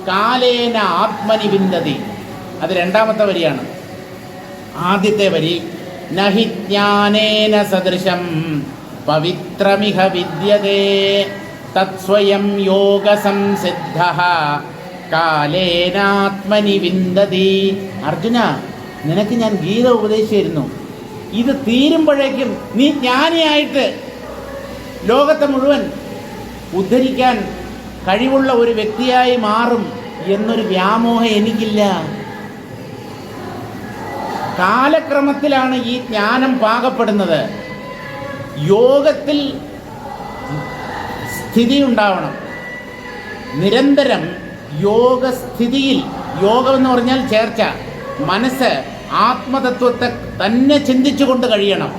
കാലേന ആത്മനി വിന്ദതി. അത് രണ്ടാമത്തെ വരിയാണ്. ആദ്യത്തെ വരി നഹി ജ്ഞാനേന സദൃശം പവിത്രമിഹ വിദ്യതേ തത്സ്വയം യോഗസംസിദ്ധ കാലേനാത്മനി വിന്ദതി. അർജുന, നിനക്ക് ഞാൻ ഗീത ഉപദേശിച്ചിരുന്നു. ഇത് തീരുമ്പോഴേക്കും നീ ജ്ഞാനിയായിട്ട് ലോകത്തെ മുഴുവൻ ഉദ്ധരിക്കാൻ കഴിവുള്ള ഒരു വ്യക്തിയായി മാറും എന്നൊരു വ്യാമോഹം എനിക്കില്ല. കാലക്രമത്തിലാണ് ഈ ജ്ഞാനം പാകപ്പെടുന്നത്. യോഗത്തിൽ സ്ഥിതി ഉണ്ടാവണം. നിരന്തരം യോഗസ്ഥിതിയിൽ, യോഗം എന്ന് പറഞ്ഞാൽ ചേർച്ച, മനസ്സ് ആത്മതത്വത്തെ തന്നെ ചിന്തിച്ചുകൊണ്ട് കഴിയണം.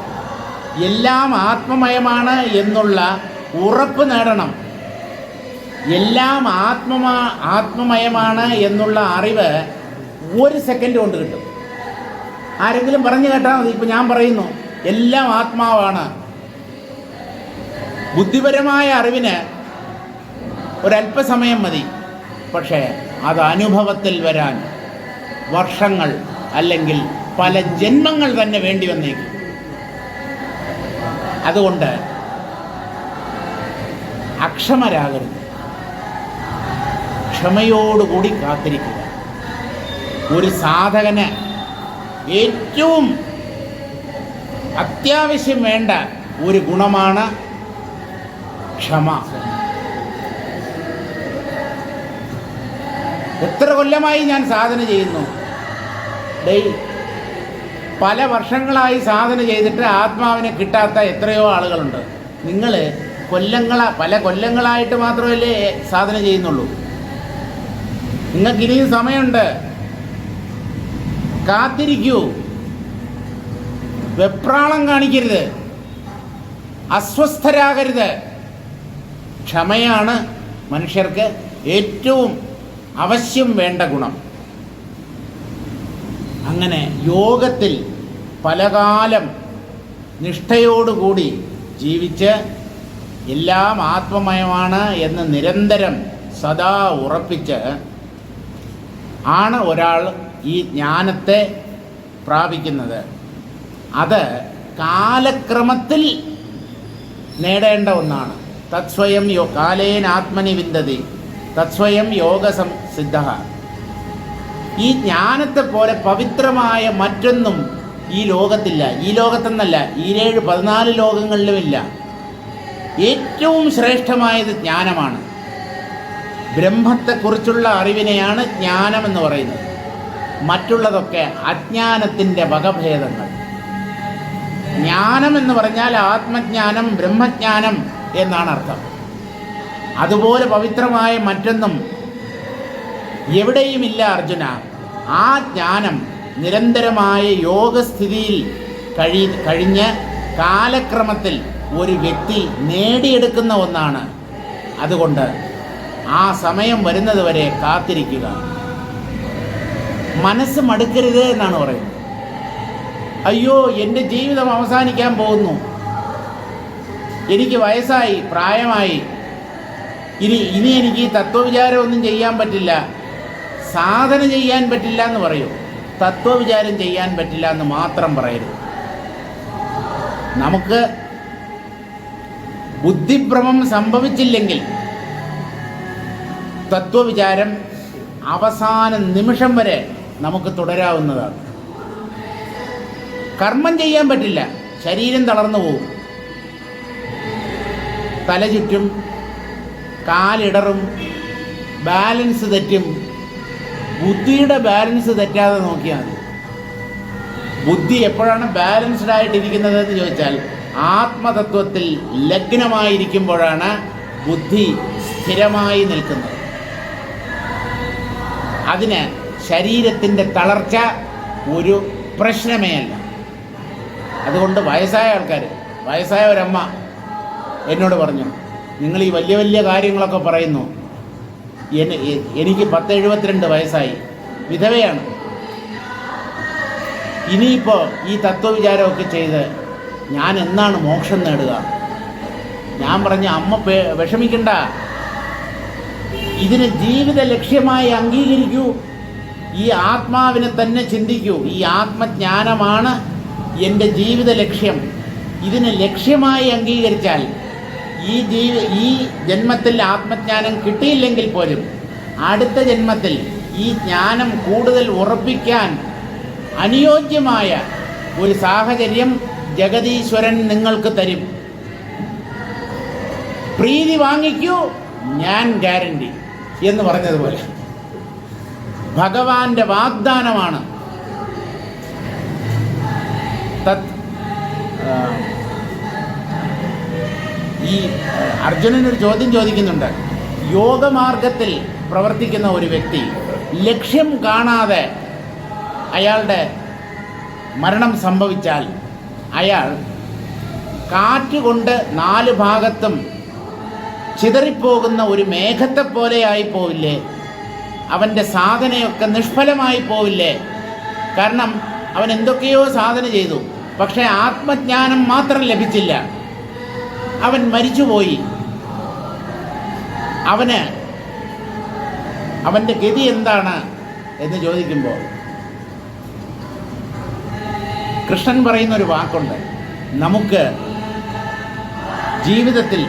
എല്ലാം ആത്മമയമാണ് എന്നുള്ള ഉറപ്പ് നേടണം. എല്ലാം ആത്മമയമാണ് എന്നുള്ള അറിവ് ഒരു സെക്കൻഡ് കൊണ്ട് കിട്ടും. ആരെങ്കിലും പറഞ്ഞു കേട്ടാൽ മതി. ഇപ്പം ഞാൻ പറയുന്നു എല്ലാം ആത്മാവാണ്. ബുദ്ധിപരമായ അറിവിന് ഒരല്പസമയം മതി. പക്ഷേ അത് അനുഭവത്തിൽ വരാൻ വർഷങ്ങൾ അല്ലെങ്കിൽ പല ജന്മങ്ങൾ തന്നെ വേണ്ടി വന്നേക്കും. അതുകൊണ്ട് അക്ഷമരാകരുത്, ക്ഷമയോടുകൂടി കാത്തിരിക്കുക. ഒരു സാധകന് ഏറ്റവും അത്യാവശ്യം വേണ്ട ഒരു ഗുണമാണ് ക്ഷമ. എത്ര കൊല്ലമായി ഞാൻ സാധന ചെയ്യുന്നു. പല വർഷങ്ങളായി സാധന ചെയ്തിട്ട് ആത്മാവിനെ കിട്ടാത്ത എത്രയോ ആളുകളുണ്ട്. നിങ്ങൾ പല കൊല്ലങ്ങളായിട്ട് മാത്രമല്ലേ സാധന ചെയ്യുന്നുള്ളൂ. നിങ്ങൾക്കിനിയും സമയമുണ്ട്, കാത്തിരിക്കൂ. വെപ്രാളം കാണിക്കരുത്, അസ്വസ്ഥരാകരുത്. ക്ഷമയാണ് മനുഷ്യർക്ക് ഏറ്റവും അവശ്യം വേണ്ട ഗുണം. അങ്ങനെ യോഗത്തിൽ പലകാലം നിഷ്ഠയോടുകൂടി ജീവിച്ച് എല്ലാം ആത്മമയമാണ് എന്ന് നിരന്തരം സദാ ഉറപ്പിച്ച് ആണ് ഒരാൾ ഈ ജ്ഞാനത്തെ പ്രാപിക്കുന്നത്. അത് കാലക്രമത്തിൽ നേടേണ്ട ഒന്നാണ്. തത്സ്വയം കാലേനാത്മനി വിന്ദതി തത്സ്വയം യോഗസിദ്ധ. ഈ ജ്ഞാനത്തെ പോലെ പവിത്രമായ മറ്റൊന്നും ഈ ലോകത്തില്ല. ഈ ലോകത്തെന്നല്ല, ഈ 14 ലോകങ്ങളിലുമില്ല. ഏറ്റവും ശ്രേഷ്ഠമായത് ജ്ഞാനമാണ്. ബ്രഹ്മത്തെക്കുറിച്ചുള്ള അറിവിനെയാണ് ജ്ഞാനമെന്ന് പറയുന്നത്. മറ്റുള്ളതൊക്കെ അജ്ഞാനത്തിൻ്റെ വകഭേദങ്ങൾ. ജ്ഞാനം എന്ന് പറഞ്ഞാൽ ആത്മജ്ഞാനം, ബ്രഹ്മജ്ഞാനം എന്നാണ് അർത്ഥം. അതുപോലെ പവിത്രമായ മറ്റൊന്നും എവിടെയുമില്ല അർജുന. ആ ജ്ഞാനം നിരന്തരമായ യോഗസ്ഥിതിയിൽ കഴിഞ്ഞ് കാലക്രമത്തിൽ ഒരു വ്യക്തി നേടിയെടുക്കുന്ന ഒന്നാണ്. അതുകൊണ്ട് ആ സമയം വരുന്നത് വരെ കാത്തിരിക്കുക. മനസ്സ് മടുക്കരുത് എന്നാണ് പറയുന്നത്. അയ്യോ, എൻ്റെ ജീവിതം അവസാനിക്കാൻ പോകുന്നു, എനിക്ക് വയസ്സായി, പ്രായമായി, ഇനി എനിക്ക് തത്വവിചാരം ഒന്നും ചെയ്യാൻ പറ്റില്ല, സാധന ചെയ്യാൻ പറ്റില്ല എന്ന് പറയൂ. തത്വവിചാരം ചെയ്യാൻ പറ്റില്ല എന്ന് മാത്രം പറയരുത്. നമുക്ക് ബുദ്ധിഭ്രമം സംഭവിച്ചില്ലെങ്കിൽ തത്വവിചാരം അവസാന നിമിഷം വരെ നമുക്ക് തുടരാവുന്നതാണ്. കർമ്മം ചെയ്യാൻ പറ്റില്ല, ശരീരം തളർന്നു പോകും, തല ചുറ്റും, കാലിടറും, ബാലൻസ് തെറ്റും. ബുദ്ധിയുടെ ബാലൻസ് തെറ്റാതെ നോക്കിയാൽ മതി. ബുദ്ധി എപ്പോഴാണ് ബാലൻസ്ഡ് ആയിട്ടിരിക്കുന്നത് എന്ന് ചോദിച്ചാൽ ആത്മതത്വത്തിൽ ലഗ്നമായിരിക്കുമ്പോഴാണ് ബുദ്ധി സ്ഥിരമായി നിൽക്കുന്നത്. അതിന് ശരീരത്തിൻ്റെ തളർച്ച ഒരു പ്രശ്നമേ അല്ല. അതുകൊണ്ട് വയസ്സായ ആൾക്കാർ, വയസ്സായ ഒരമ്മ എന്നോട് പറഞ്ഞു, നിങ്ങൾ ഈ വലിയ വലിയ കാര്യങ്ങളൊക്കെ പറയുന്നു, എനിക്ക് 72 വയസ്സായി, വിധവയാണ്, ഇനിയിപ്പോൾ ഈ തത്വവിചാരമൊക്കെ ചെയ്ത് ഞാൻ എന്നാണ് മോക്ഷം നേടുക? ഞാൻ പറഞ്ഞു, അമ്മ വിഷമിക്കണ്ട, ഇതിനെ ജീവിത ലക്ഷ്യമായി അംഗീകരിക്കൂ, ഈ ആത്മാവിനെ തന്നെ ചിന്തിക്കൂ. ഈ ആത്മജ്ഞാനമാണ് എൻ്റെ ജീവിത ലക്ഷ്യം. ഇതിനെ ലക്ഷ്യമായി അംഗീകരിച്ചാൽ ഈ ജന്മത്തിൽ ആത്മജ്ഞാനം കിട്ടിയില്ലെങ്കിൽ പോലും അടുത്ത ജന്മത്തിൽ ഈ ജ്ഞാനം കൂടുതൽ ഉറപ്പിക്കാൻ അനുയോജ്യമായ ഒരു സാഹചര്യം ജഗതീശ്വരൻ നിങ്ങൾക്ക് തരും. പ്രീതി വാങ്ങിക്കൂ, ഞാൻ ഗ്യാരണ്ടി എന്ന് പറഞ്ഞതുപോലെ ഭഗവാന്റെ വാഗ്ദാനമാണ്. ഈ അർജുനനൊരു ചോദ്യം ചോദിക്കുന്നുണ്ട്. യോഗമാർഗത്തിൽ പ്രവർത്തിക്കുന്ന ഒരു വ്യക്തി ലക്ഷ്യം കാണാതെ അയാളുടെ മരണം സംഭവിച്ചാൽ അയാൾ കാറ്റുകൊണ്ട് 4 ഭാഗത്തും ചിതറിപ്പോകുന്ന ഒരു മേഘത്തെ പോലെയായി പോവില്ലേ? അവൻ്റെ സാധനയൊക്കെ നിഷ്ഫലമായി പോവില്ലേ? കാരണം അവൻ എന്തൊക്കെയോ സാധന ചെയ്തു, പക്ഷേ ആത്മജ്ഞാനം മാത്രം ലഭിച്ചില്ല. അവൻ മരിച്ചുപോയി. അവൻ്റെ ഗതി എന്താണ് എന്ന് ചോദിക്കുമ്പോൾ കൃഷ്ണൻ പറയുന്നൊരു വാക്കുണ്ട്. നമുക്ക് ജീവിതത്തിൽ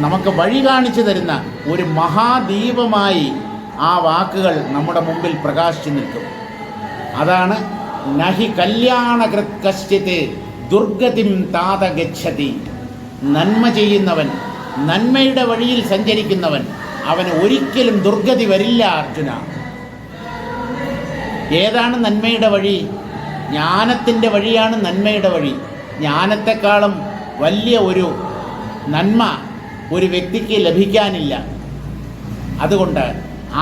നമുക്ക് വഴി കാണിച്ചു തരുന്ന ഒരു മഹാദീപമായി ആ വാക്കുകൾ നമ്മുടെ മുമ്പിൽ പ്രകാശിച്ചു നിൽക്കും. അതാണ് നഹി കല്യാണകൃത് കശ്ചിത് ദുർഗതിം താത ഗച്ഛതി. നന്മ ചെയ്യുന്നവൻ, നന്മയുടെ വഴിയിൽ സഞ്ചരിക്കുന്നവൻ, അവന് ഒരിക്കലും ദുർഗതി വരില്ല അർജുന. ഏതാണ് നന്മയുടെ വഴി? ജ്ഞാനത്തിൻ്റെ വഴിയാണ് നന്മയുടെ വഴി. ജ്ഞാനത്തെക്കാളും വലിയ ഒരു നന്മ ഒരു വ്യക്തിക്ക് ലഭിക്കാനില്ല. അതുകൊണ്ട്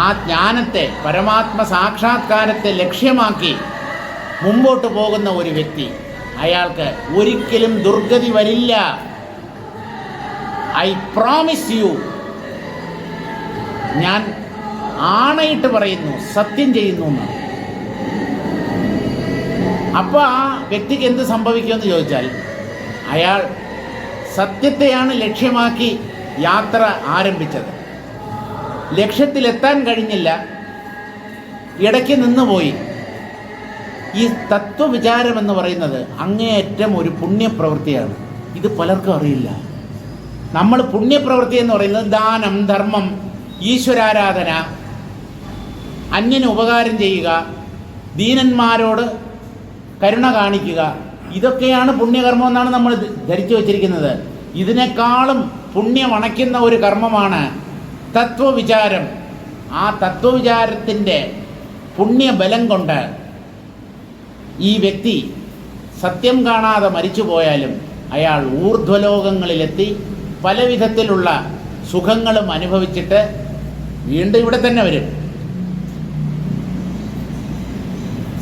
ആ ജ്ഞാനത്തെ, പരമാത്മ സാക്ഷാത്കാരത്തെ ലക്ഷ്യമാക്കി മുമ്പോട്ട് പോകുന്ന ഒരു വ്യക്തി, അയാൾക്ക് ഒരിക്കലും ദുർഗതി വരില്ല. ഐ പ്രോമിസ് യു, ഞാൻ ആണയിട്ട് പറയുന്നു, സത്യം ചെയ്യുന്നു എന്ന്. അപ്പോൾ ആ വ്യക്തിക്ക് എന്ത് സംഭവിക്കുമെന്ന് ചോദിച്ചാൽ, അയാൾ സത്യത്തെയാണ് ലക്ഷ്യമാക്കി യാത്ര ആരംഭിച്ചത്. ലക്ഷ്യത്തിലെത്താൻ കഴിഞ്ഞില്ല, ഇടയ്ക്ക് നിന്നുപോയി. ഈ തത്വവിചാരം എന്ന് പറയുന്നത് അങ്ങേയറ്റം ഒരു പുണ്യപ്രവൃത്തിയാണ്. ഇത് പലർക്കും അറിയില്ല. നമ്മൾ പുണ്യപ്രവൃത്തി എന്ന് പറയുന്നത് ദാനം, ധർമ്മം, ഈശ്വരാരാധന, അന്യന് ഉപകാരം ചെയ്യുക, ദീനന്മാരോട് കരുണ കാണിക്കുക, ഇതൊക്കെയാണ് പുണ്യകർമ്മം എന്നാണ് നമ്മൾ ധരിച്ചു വച്ചിരിക്കുന്നത്. ഇതിനേക്കാളും പുണ്യമണയ്ക്കുന്ന ഒരു കർമ്മമാണ് തത്വവിചാരം. ആ തത്വവിചാരത്തിൻ്റെ പുണ്യബലം കൊണ്ട് ഈ വ്യക്തി സത്യം കാണാതെ മരിച്ചു പോയാലും അയാൾ ഊർധ്വലോകങ്ങളിലെത്തി പല വിധത്തിലുള്ള സുഖങ്ങളും അനുഭവിച്ചിട്ട് വീണ്ടും ഇവിടെ തന്നെ വരും.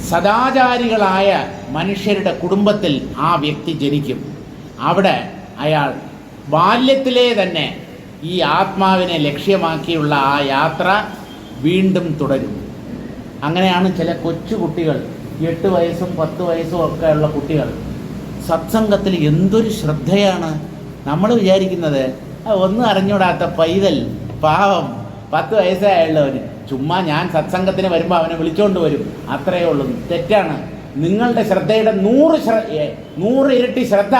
സദാചാരികളായ മനുഷ്യരുടെ കുടുംബത്തിൽ ആ വ്യക്തി ജനിക്കും. അവിടെ അയാൾ ബാല്യത്തിലേ തന്നെ ഈ ആത്മാവിനെ ലക്ഷ്യമാക്കിയുള്ള ആ യാത്ര വീണ്ടും തുടരും. അങ്ങനെയാണ് ചില കൊച്ചു കുട്ടികൾ, 8 വയസ്സും 10 വയസ്സും ഒക്കെ ഉള്ള കുട്ടികൾ സത്സംഗത്തിൽ എന്തൊരു ശ്രദ്ധയാണ്. നമ്മൾ വിചാരിക്കുന്നത് ഒന്നും അറിഞ്ഞൂടാത്ത പൈതൽ, പാവം, 10 വയസ്സായുള്ളവന് ചുമ്മാ ഞാൻ സത്സംഗത്തിന് വരുമ്പോൾ അവനെ വിളിച്ചുകൊണ്ട് വരും, അത്രയേ ഉള്ളൂ. തെറ്റാണ്. നിങ്ങളുടെ ശ്രദ്ധയുടെ 100 ഇരട്ടി ശ്രദ്ധ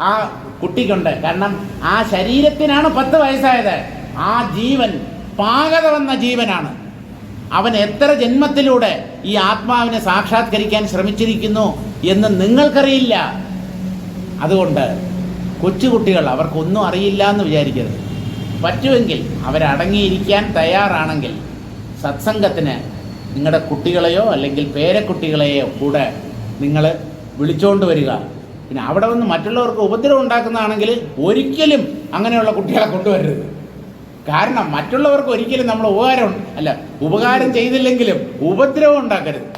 ആ കുട്ടിക്കുണ്ട്. കാരണം ആ ശരീരത്തിനാണ് 10 വയസ്സായത്. ആ ജീവൻ പാകത വന്ന ജീവനാണ്. അവൻ എത്ര ജന്മത്തിലൂടെ ഈ ആത്മാവിനെ സാക്ഷാത്കരിക്കാൻ ശ്രമിച്ചിരിക്കുന്നു എന്ന് നിങ്ങൾക്കറിയില്ല. അതുകൊണ്ട് കൊച്ചുകുട്ടികൾ, അവർക്കൊന്നും അറിയില്ല എന്ന് വിചാരിക്കരുത്. പറ്റുമെങ്കിൽ അവരടങ്ങിയിരിക്കാൻ തയ്യാറാണെങ്കിൽ സത്സംഗത്തിന് നിങ്ങളുടെ കുട്ടികളെയോ അല്ലെങ്കിൽ പേരക്കുട്ടികളെയോ കൂടെ നിങ്ങൾ വിളിച്ചുകൊണ്ട് വരിക. പിന്നെ അവിടെ വന്ന് മറ്റുള്ളവർക്ക് ഉപദ്രവം ഉണ്ടാക്കുന്നതാണെങ്കിൽ ഒരിക്കലും അങ്ങനെയുള്ള കുട്ടികളെ കൊണ്ടുവരരുത്. കാരണം മറ്റുള്ളവർക്ക് ഒരിക്കലും നമ്മൾ ഉപകാരം ചെയ്തില്ലെങ്കിലും ഉപദ്രവം ഉണ്ടാക്കരുത്.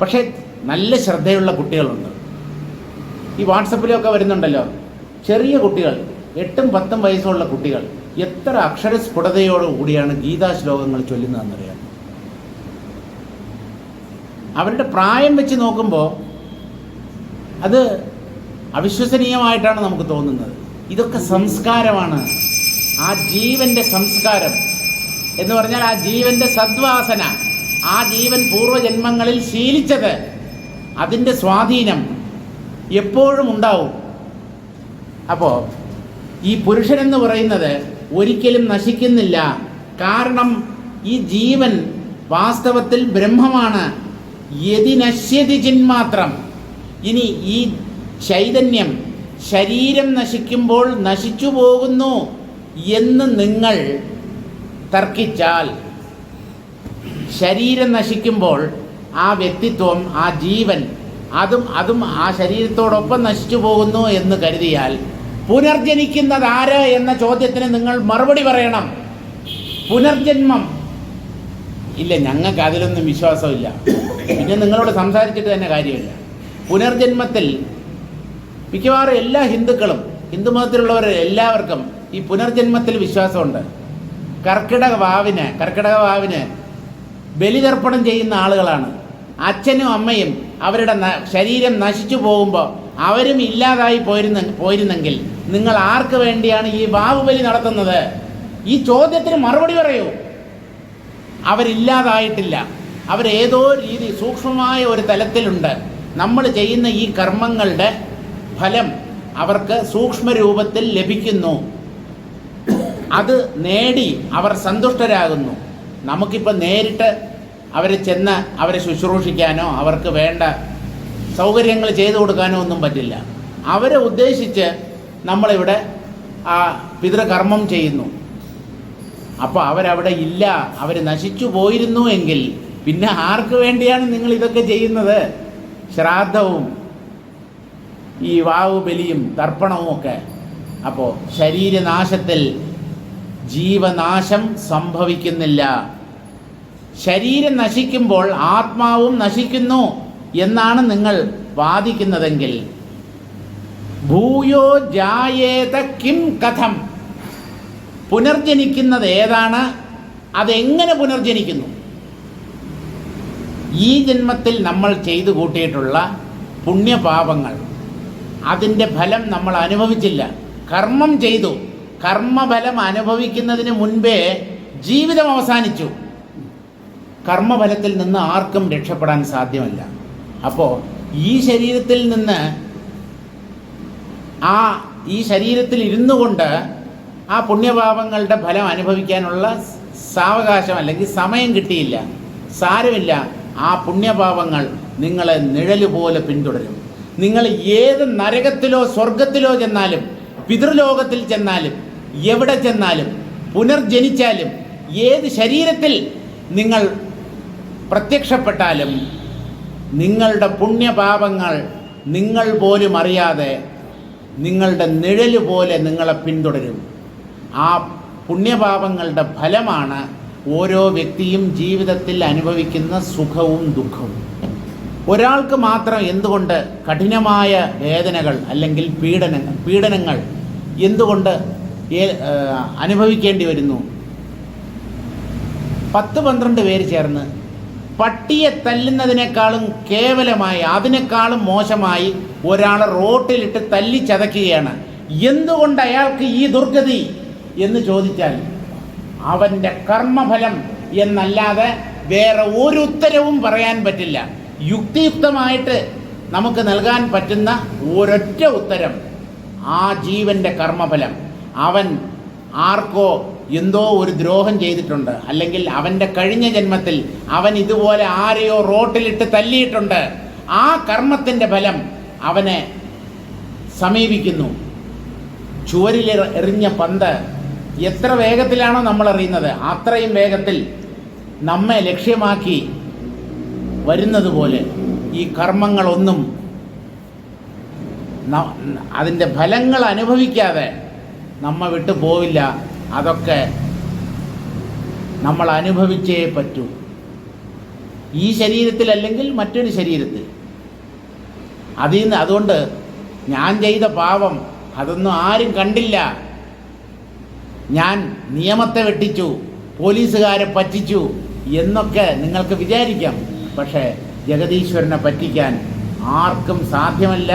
പക്ഷേ നല്ല ശ്രദ്ധയുള്ള കുട്ടികളുണ്ട്. ഈ വാട്സപ്പിലൊക്കെ വരുന്നുണ്ടല്ലോ, ചെറിയ കുട്ടികൾ, 8ഉം 10ഉം വയസ്സുള്ള കുട്ടികൾ എത്ര അക്ഷരസ്ഫുടതയോടുകൂടിയാണ് ഗീതാ ശ്ലോകങ്ങൾ ചൊല്ലുന്നതെന്നറിയാം. അവരുടെ പ്രായം വെച്ച് നോക്കുമ്പോൾ അത് അവിശ്വസനീയമായിട്ടാണ് നമുക്ക് തോന്നുന്നത്. ഇതൊക്കെ സംസ്കാരമാണ്. ആ ജീവൻ്റെ സംസ്കാരം എന്ന് പറഞ്ഞാൽ ആ ജീവൻ്റെ സദ്വാസന, ആ ജീവൻ പൂർവ്വജന്മങ്ങളിൽ ശീലിച്ചത്, അതിൻ്റെ സ്വാധീനം എപ്പോഴും ഉണ്ടാവും. അപ്പോൾ ഈ പുരുഷനെന്ന് പറയുന്നത് ഒരിക്കലും നശിക്കുന്നില്ല. കാരണം ഈ ജീവൻ വാസ്തവത്തിൽ ബ്രഹ്മമാണ്. യതി നശ്യതി ചിന്മാത്രം. ഇനി ഈ ചൈതന്യം ശരീരം നശിക്കുമ്പോൾ നശിച്ചു പോകുന്നു എന്ന് നിങ്ങൾ തർക്കിച്ചാൽ, ശരീരം നശിക്കുമ്പോൾ ആ വ്യക്തിത്വം, ആ ജീവൻ, അതും ആ ശരീരത്തോടൊപ്പം നശിച്ചു പോകുന്നു എന്ന് കരുതിയാൽ, പുനർജനിക്കുന്നത് ആര് എന്ന ചോദ്യത്തിന് നിങ്ങൾ മറുപടി പറയണം. പുനർജന്മം ഇല്ല, ഞങ്ങൾക്ക് അതിലൊന്നും വിശ്വാസമില്ല. പിന്നെ നിങ്ങളോട് സംസാരിച്ചിട്ട് തന്നെ കാര്യമില്ല. പുനർജന്മത്തിൽ മിക്കവാറും എല്ലാ ഹിന്ദുക്കളും, ഹിന്ദുമതത്തിലുള്ളവർ എല്ലാവർക്കും ഈ പുനർജന്മത്തിൽ വിശ്വാസമുണ്ട്. കർക്കിടക വാവിന് ബലിതർപ്പണം ചെയ്യുന്ന ആളുകളാണ്. അച്ഛനും അമ്മയും അവരുടെ ശരീരം നശിച്ചു പോകുമ്പോൾ അവരും ഇല്ലാതായി പോയിരുന്നെങ്കിൽ നിങ്ങൾ ആർക്ക് വേണ്ടിയാണ് ഈ വാവ് ബലി നടത്തുന്നത്? ഈ ചോദ്യത്തിന് മറുപടി പറയൂ. അവരില്ലാതായിട്ടില്ല. അവരേതോ രീതി സൂക്ഷ്മമായ ഒരു തലത്തിലുണ്ട്. നമ്മൾ ചെയ്യുന്ന ഈ കർമ്മങ്ങളുടെ ഫലം അവർക്ക് സൂക്ഷ്മരൂപത്തിൽ ലഭിക്കുന്നു. അത് നേടി അവർ സന്തുഷ്ടരാകുന്നു. നമുക്കിപ്പോൾ നേരിട്ട് അവരെ ശുശ്രൂഷിക്കാനോ അവർക്ക് വേണ്ട സൗകര്യങ്ങൾ ചെയ്തു കൊടുക്കാനോ ഒന്നും പറ്റില്ല. അവരെ ഉദ്ദേശിച്ച് നമ്മളിവിടെ ആ പിതൃകർമ്മം ചെയ്യുന്നു. അപ്പോൾ അവരവിടെ ഇല്ല, അവർ നശിച്ചു പോയിരുന്നു എങ്കിൽ പിന്നെ ആർക്ക് വേണ്ടിയാണ് നിങ്ങൾ ഇതൊക്കെ ചെയ്യുന്നത്? ശ്രാദ്ധവും ഈ വാവ് ബലിയും തർപ്പണവും ഒക്കെ. അപ്പോൾ ശരീരനാശത്തിൽ ജീവനാശം സംഭവിക്കുന്നില്ല. ശരീരം നശിക്കുമ്പോൾ ആത്മാവും നശിക്കുന്നു എന്നാണ് നിങ്ങൾ വാദിക്കുന്നതെങ്കിൽ ഭൂയോ ജായേത കിം കഥം, പുനർജനിക്കുന്നത് ഏതാണ്, അതെങ്ങനെ പുനർജനിക്കുന്നു? ഈ ജന്മത്തിൽ നമ്മൾ ചെയ്തു കൂട്ടിയിട്ടുള്ള പുണ്യപാപങ്ങൾ, അതിൻ്റെ ഫലം നമ്മൾ അനുഭവിച്ചില്ല. കർമ്മം ചെയ്തു, കർമ്മഫലം അനുഭവിക്കുന്നതിന് മുൻപേ ജീവിതം അവസാനിച്ചു. കർമ്മഫലത്തിൽ നിന്ന് ആർക്കും രക്ഷപ്പെടാൻ സാധ്യമല്ല. അപ്പോൾ ഈ ശരീരത്തിൽ നിന്ന് ഈ ശരീരത്തിൽ ഇരുന്നു കൊണ്ട് ആ പുണ്യപാപങ്ങളുടെ ഫലം അനുഭവിക്കാനുള്ള സാവകാശം അല്ലെങ്കിൽ സമയം കിട്ടിയില്ല. സാരമില്ല, ആ പുണ്യപാപങ്ങൾ നിങ്ങളെ നിഴലുപോലെ പിന്തുടരും. നിങ്ങൾ ഏത് നരകത്തിലോ സ്വർഗത്തിലോ ചെന്നാലും, പിതൃലോകത്തിൽ ചെന്നാലും, എവിടെ ചെന്നാലും, പുനർജനിച്ചാലും, ഏത് ശരീരത്തിൽ നിങ്ങൾ പ്രത്യക്ഷപ്പെട്ടാലും നിങ്ങളുടെ പുണ്യപാപങ്ങൾ നിങ്ങൾ പോലും അറിയാതെ നിങ്ങളുടെ നിഴല് പോലെ നിങ്ങളെ പിന്തുടരും. ആ പുണ്യപാപങ്ങളുടെ ഫലമാണ് ഓരോ വ്യക്തിയും ജീവിതത്തിൽ അനുഭവിക്കുന്ന സുഖവും ദുഃഖവും. ഒരാൾക്ക് മാത്രം എന്തുകൊണ്ട് കഠിനമായ വേദനകൾ അല്ലെങ്കിൽ പീഡനങ്ങൾ എന്തുകൊണ്ട് അനുഭവിക്കേണ്ടി വരുന്നു? 10-12 പേര് ചേർന്ന് പട്ടിയെ തല്ലുന്നതിനേക്കാളും കേവലമായി, അതിനേക്കാളും മോശമായി ഒരാളെ റോട്ടിലിട്ട് തല്ലി ചതയ്ക്കുകയാണ്. എന്തുകൊണ്ട് അയാൾക്ക് ഈ ദുർഗതി എന്ന് ചോദിച്ചാൽ അവൻ്റെ കർമ്മഫലം എന്നല്ലാതെ വേറെ ഒരു ഉത്തരവും പറയാൻ പറ്റില്ല. യുക്തിയുക്തമായിട്ട് നമുക്ക് നൽകാൻ പറ്റുന്ന ഒരൊറ്റ ഉത്തരം, ആ ജീവൻ്റെ കർമ്മഫലം. അവൻ ആർക്കോ എന്തോ ഒരു ദ്രോഹം ചെയ്തിട്ടുണ്ട്, അല്ലെങ്കിൽ അവൻ്റെ കഴിഞ്ഞ ജന്മത്തിൽ അവൻ ഇതുപോലെ ആരെയോ റോട്ടിലിട്ട് തല്ലിയിട്ടുണ്ട്. ആ കർമ്മത്തിൻ്റെ ഫലം അവനെ സമീപിക്കുന്നു. ചുവരിൽ എറിഞ്ഞ പന്ത് എത്ര വേഗത്തിലാണോ നമ്മൾ എറിയുന്നത്, അത്രയും വേഗത്തിൽ നമ്മെ ലക്ഷ്യമാക്കി വരുന്നത് പോലെ ഈ കർമ്മങ്ങളൊന്നും അതിൻ്റെ ഫലങ്ങൾ അനുഭവിക്കാതെ നമ്മെ വിട്ടു പോവില്ല. അതൊക്കെ നമ്മൾ അനുഭവിച്ചേ പറ്റൂ. ഈ ശരീരത്തിൽ അല്ലെങ്കിൽ മറ്റൊരു ശരീരത്തിൽ. അതുകൊണ്ട് ഞാൻ ചെയ്ത പാപം അതൊന്നും ആരും കണ്ടില്ല, ഞാൻ നിയമത്തെ വെട്ടിച്ചു, പോലീസുകാരെ പറ്റിച്ചു എന്നൊക്കെ നിങ്ങൾക്ക് വിചാരിക്കാം. പക്ഷേ ജഗദീശ്വരനെ പറ്റിക്കാൻ ആർക്കും സാധ്യമല്ല.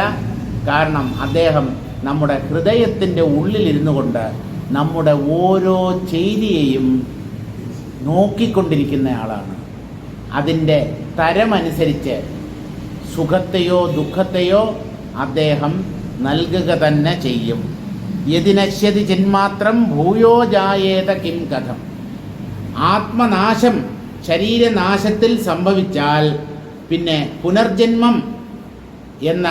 കാരണം അദ്ദേഹം നമ്മുടെ ഹൃദയത്തിൻ്റെ ഉള്ളിലിരുന്നു കൊണ്ട് നമ്മുടെ ഓരോ ചെയ്തിയെയും നോക്കിക്കൊണ്ടിരിക്കുന്ന ആളാണ്. അതിൻ്റെ തരമനുസരിച്ച് സുഖത്തെയോ ദുഃഖത്തെയോ അദ്ദേഹം നൽകുക തന്നെ ചെയ്യും. യതിനശ്യതി ചിന്മാത്രം ഭൂയോ ജായേത കിം കഥം. ആത്മനാശം ശരീരനാശത്തിൽ സംഭവിച്ചാൽ പിന്നെ പുനർജന്മം എന്ന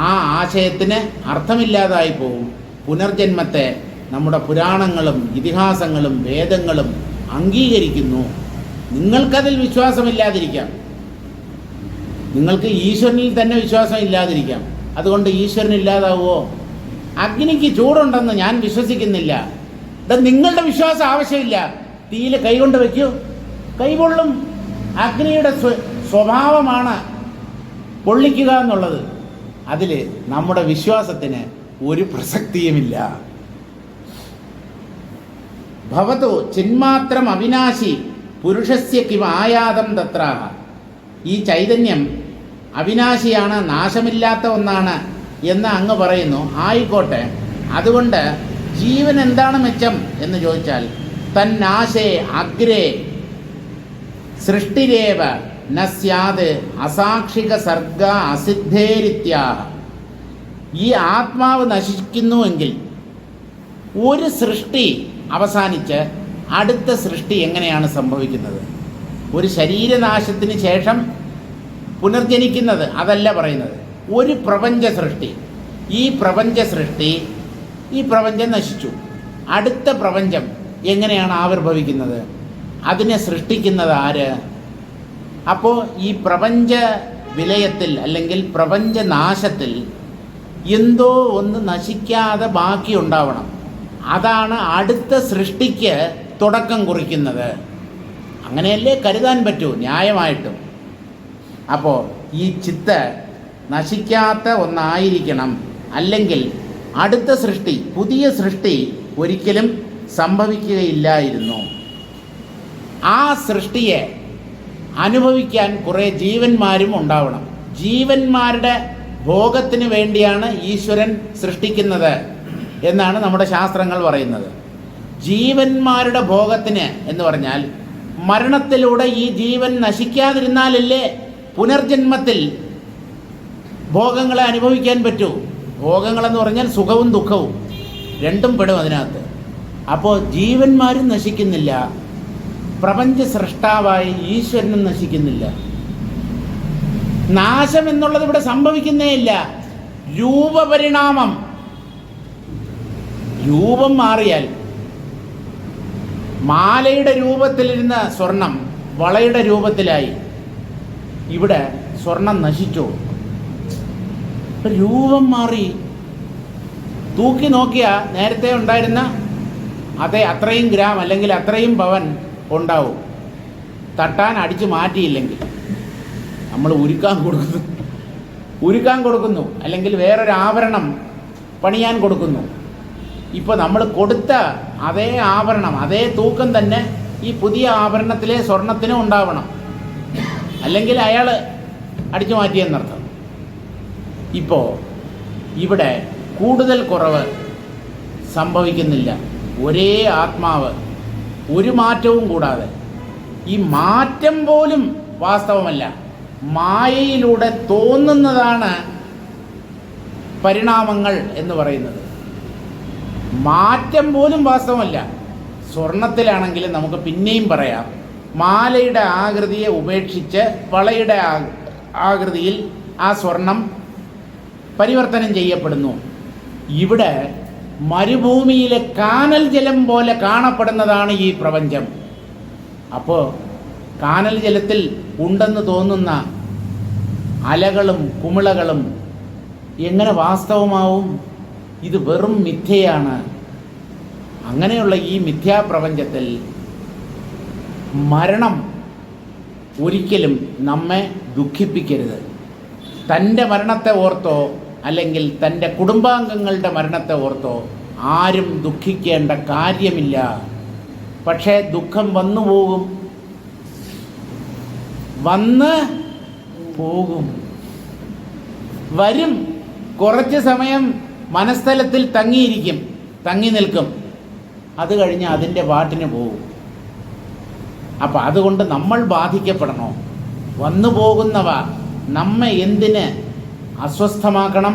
ആ ആശയത്തിന് അർത്ഥമില്ലാതായി പോകും. പുനർജന്മത്തെ നമ്മുടെ പുരാണങ്ങളും ഇതിഹാസങ്ങളും വേദങ്ങളും അംഗീകരിക്കുന്നു. നിങ്ങൾക്കതിൽ വിശ്വാസമില്ലാതിരിക്കാം, നിങ്ങൾക്ക് ഈശ്വരനിൽ തന്നെ വിശ്വാസം ഇല്ലാതിരിക്കാം. അതുകൊണ്ട് ഈശ്വരൻ ഇല്ലാതാവുമോ? അഗ്നിക്ക് ചൂടുണ്ടെന്ന് ഞാൻ വിശ്വസിക്കുന്നില്ല. നിങ്ങളുടെ വിശ്വാസം ആവശ്യമില്ല. തീയിൽ കൈകൊണ്ട് വയ്ക്കൂ, കൈകൊള്ളും. അഗ്നിയുടെ സ്വഭാവമാണ് പൊള്ളിക്കുക എന്നുള്ളത്. അതിൽ നമ്മുടെ വിശ്വാസത്തിന് ഒരു പ്രസക്തിയുമില്ല. ഭവതോ ചിന്മാത്രം അവിനാശി പുരുഷസ്യ കിം ആയാതം തത്രാഹ. ഈ ചൈതന്യം അവിനാശിയാണ്, നാശമില്ലാത്ത ഒന്നാണ് എന്ന് അങ്ങ് പറയുന്നു. ആയിക്കോട്ടെ, അതുകൊണ്ട് ജീവൻ എന്താണ് മെച്ചം എന്ന് ചോദിച്ചാൽ തന്നാശേ അഗ്രേ സൃഷ്ടിരേവ ന സ്യാത് അസാക്ഷിക സർഗ അസിദ്ധേരിത്യാഹ. ഈ ആത്മാവ് നശിക്കുന്നുവെങ്കിൽ ഒരു സൃഷ്ടി അവസാനിച്ച് അടുത്ത സൃഷ്ടി എങ്ങനെയാണ് സംഭവിക്കുന്നത്? ഒരു ശരീരനാശത്തിന് ശേഷം പുനർജനിക്കുന്നത് അതല്ല പറയുന്നത്. ഒരു പ്രപഞ്ച സൃഷ്ടി, ഈ പ്രപഞ്ചം നശിച്ചു. അടുത്ത പ്രപഞ്ചം എങ്ങനെയാണ് ആവിർഭവിക്കുന്നത്? അതിനെ സൃഷ്ടിക്കുന്നത് ആര്? അപ്പോൾ ഈ പ്രപഞ്ച വിലയത്തിൽ അല്ലെങ്കിൽ പ്രപഞ്ചനാശത്തിൽ എന്തോ ഒന്ന് നശിക്കാതെ ബാക്കി ഉണ്ടാവണം. അതാണ് അടുത്ത സൃഷ്ടിക്ക് തുടക്കം കുറിക്കുന്നത്. അങ്ങനെയല്ലേ കരുതാൻ പറ്റൂ ന്യായമായിട്ടും. അപ്പോൾ ഈ ചിത്ത് നശിക്കാത്ത ഒന്നായിരിക്കണം, അല്ലെങ്കിൽ അടുത്ത സൃഷ്ടി, പുതിയ സൃഷ്ടി ഒരിക്കലും സംഭവിക്കുകയില്ലായിരുന്നു. ആ സൃഷ്ടിയെ അനുഭവിക്കാൻ കുറേ ജീവന്മാരും ഉണ്ടാവണം. ജീവന്മാരുടെ ഭോഗത്തിന് വേണ്ടിയാണ് ഈശ്വരൻ സൃഷ്ടിക്കുന്നത് എന്നാണ് നമ്മുടെ ശാസ്ത്രങ്ങൾ പറയുന്നത്. ജീവന്മാരുടെ ഭോഗത്തിന് എന്ന് പറഞ്ഞാൽ മരണത്തിലൂടെ ഈ ജീവൻ നശിക്കാതിരുന്നാലല്ലേ പുനർജന്മത്തിൽ ഭോഗങ്ങളെ അനുഭവിക്കാൻ പറ്റൂ. ഭോഗങ്ങളെന്ന് പറഞ്ഞാൽ സുഖവും ദുഃഖവും രണ്ടും പെടും അതിനകത്ത്. അപ്പോൾ ജീവന്മാരും നശിക്കുന്നില്ല, പ്രപഞ്ച സൃഷ്ടാവായ ഈശ്വരനും നശിക്കുന്നില്ല. നാശം എന്നുള്ളത് ഇവിടെ സംഭവിക്കുന്നേ ഇല്ല. രൂപപരിണാമം, രൂപം മാറിയാൽ മാലയുടെ രൂപത്തിലിരുന്ന സ്വർണം വളയുടെ രൂപത്തിലായി. ഇവിടെ സ്വർണം നശിച്ചു, രൂപം മാറി. തൂക്കി നോക്കിയാൽ നേരത്തെ ഉണ്ടായിരുന്ന അത്രയും ഗ്രാം അല്ലെങ്കിൽ അത്രയും പവൻ ഉണ്ടാവും. തട്ടാൻ അടിച്ചു മാറ്റിയില്ലെങ്കിൽ നമ്മൾ ഉരുക്കാൻ കൊടുക്കുന്നു അല്ലെങ്കിൽ വേറൊരു ആഭരണം പണിയാൻ കൊടുക്കുന്നു. ഇപ്പോൾ നമ്മൾ കൊടുത്ത അതേ ആഭരണം, അതേ തൂക്കം തന്നെ ഈ പുതിയ ആഭരണത്തിലെ സ്വർണത്തിനും ഉണ്ടാവണം, അല്ലെങ്കിൽ അയാൾ അടിച്ചു മാറ്റിയെന്നർത്ഥം. ഇപ്പോൾ ഇവിടെ കൂടുതൽ കുറവ് സംഭവിക്കുന്നില്ല. ഒരേ ആത്മാവ്, ഒരു മാറ്റവും കൂടാതെ. ഈ മാറ്റം പോലും വാസ്തവമല്ല, മായയിലൂടെ തോന്നുന്നതാണ് പരിണാമങ്ങൾ എന്ന് പറയുന്നത്. മാറ്റം പോലും വാസ്തവമല്ല. സ്വർണത്തിലാണെങ്കിൽ നമുക്ക് പിന്നെയും പറയാം, മാലയുടെ ആകൃതിയെ ഉപേക്ഷിച്ച് വളയുടെ ആകൃതിയിൽ ആ സ്വർണം പരിവർത്തനം ചെയ്യപ്പെടുന്നു. ഇവിടെ മരുഭൂമിയിലെ കാനൽ ജലം പോലെ കാണപ്പെടുന്നതാണ് ഈ പ്രപഞ്ചം. അപ്പോൾ കാനൽ ജലത്തിൽ ഉണ്ടെന്ന് തോന്നുന്ന അലകളും കുമിളകളും എങ്ങനെ വാസ്തവമാവും? ഇത് വെറും മിഥ്യയാണ്. അങ്ങനെയുള്ള ഈ മിഥ്യാപ്രപഞ്ചത്തിൽ മരണം ഒരിക്കലും നമ്മെ ദുഃഖിപ്പിക്കരുത്. തൻ്റെ മരണത്തെ ഓർത്തോ അല്ലെങ്കിൽ തൻ്റെ കുടുംബാംഗങ്ങളുടെ മരണത്തെ ഓർത്തോ ആരും ദുഃഖിക്കേണ്ട കാര്യമില്ല. പക്ഷേ ദുഃഖം വന്നു പോകും, വന്ന് പോകും, വരും. കുറച്ച് സമയം മനസ്ഥലത്തിൽ തങ്ങി നിൽക്കും, അത് കഴിഞ്ഞ് അതിൻ്റെ പാട്ടിന് പോകും. അപ്പം അതുകൊണ്ട് നമ്മൾ ബാധിക്കപ്പെടണോ? വന്നു പോകുന്നവ നമ്മെ എന്തിന് അസ്വസ്ഥമാക്കണം?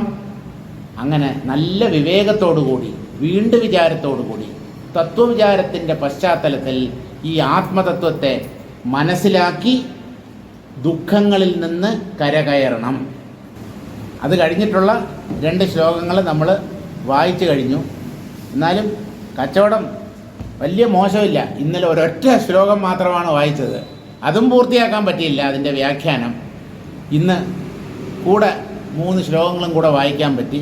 അങ്ങനെ നല്ല വിവേകത്തോടുകൂടി, വീണ്ടും വിചാരത്തോടുകൂടി, തത്വവിചാരത്തിൻ്റെ പശ്ചാത്തലത്തിൽ ഈ ആത്മതത്വത്തെ മനസ്സിലാക്കി ദുഃഖങ്ങളിൽ നിന്ന് കരകയറണം. അത് കഴിഞ്ഞിട്ടുള്ള 2 ശ്ലോകങ്ങൾ നമ്മൾ വായിച്ചു കഴിഞ്ഞു. എന്നാലും കച്ചവടം വലിയ മോശമില്ല. ഇന്നലെ ഒരൊറ്റ ശ്ലോകം മാത്രമാണ് വായിച്ചത്, അതും പൂർത്തിയാക്കാൻ പറ്റിയില്ല അതിൻ്റെ വ്യാഖ്യാനം. ഇന്ന് കൂടെ 3 ശ്ലോകങ്ങളും കൂടെ വായിക്കാൻ പറ്റി.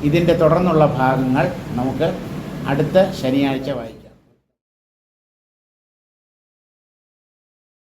ഇതിൻ്റെ തുടർന്നുള്ള ഭാഗങ്ങൾ നമുക്ക് അടുത്ത ശനിയാഴ്ച വായിക്കാം.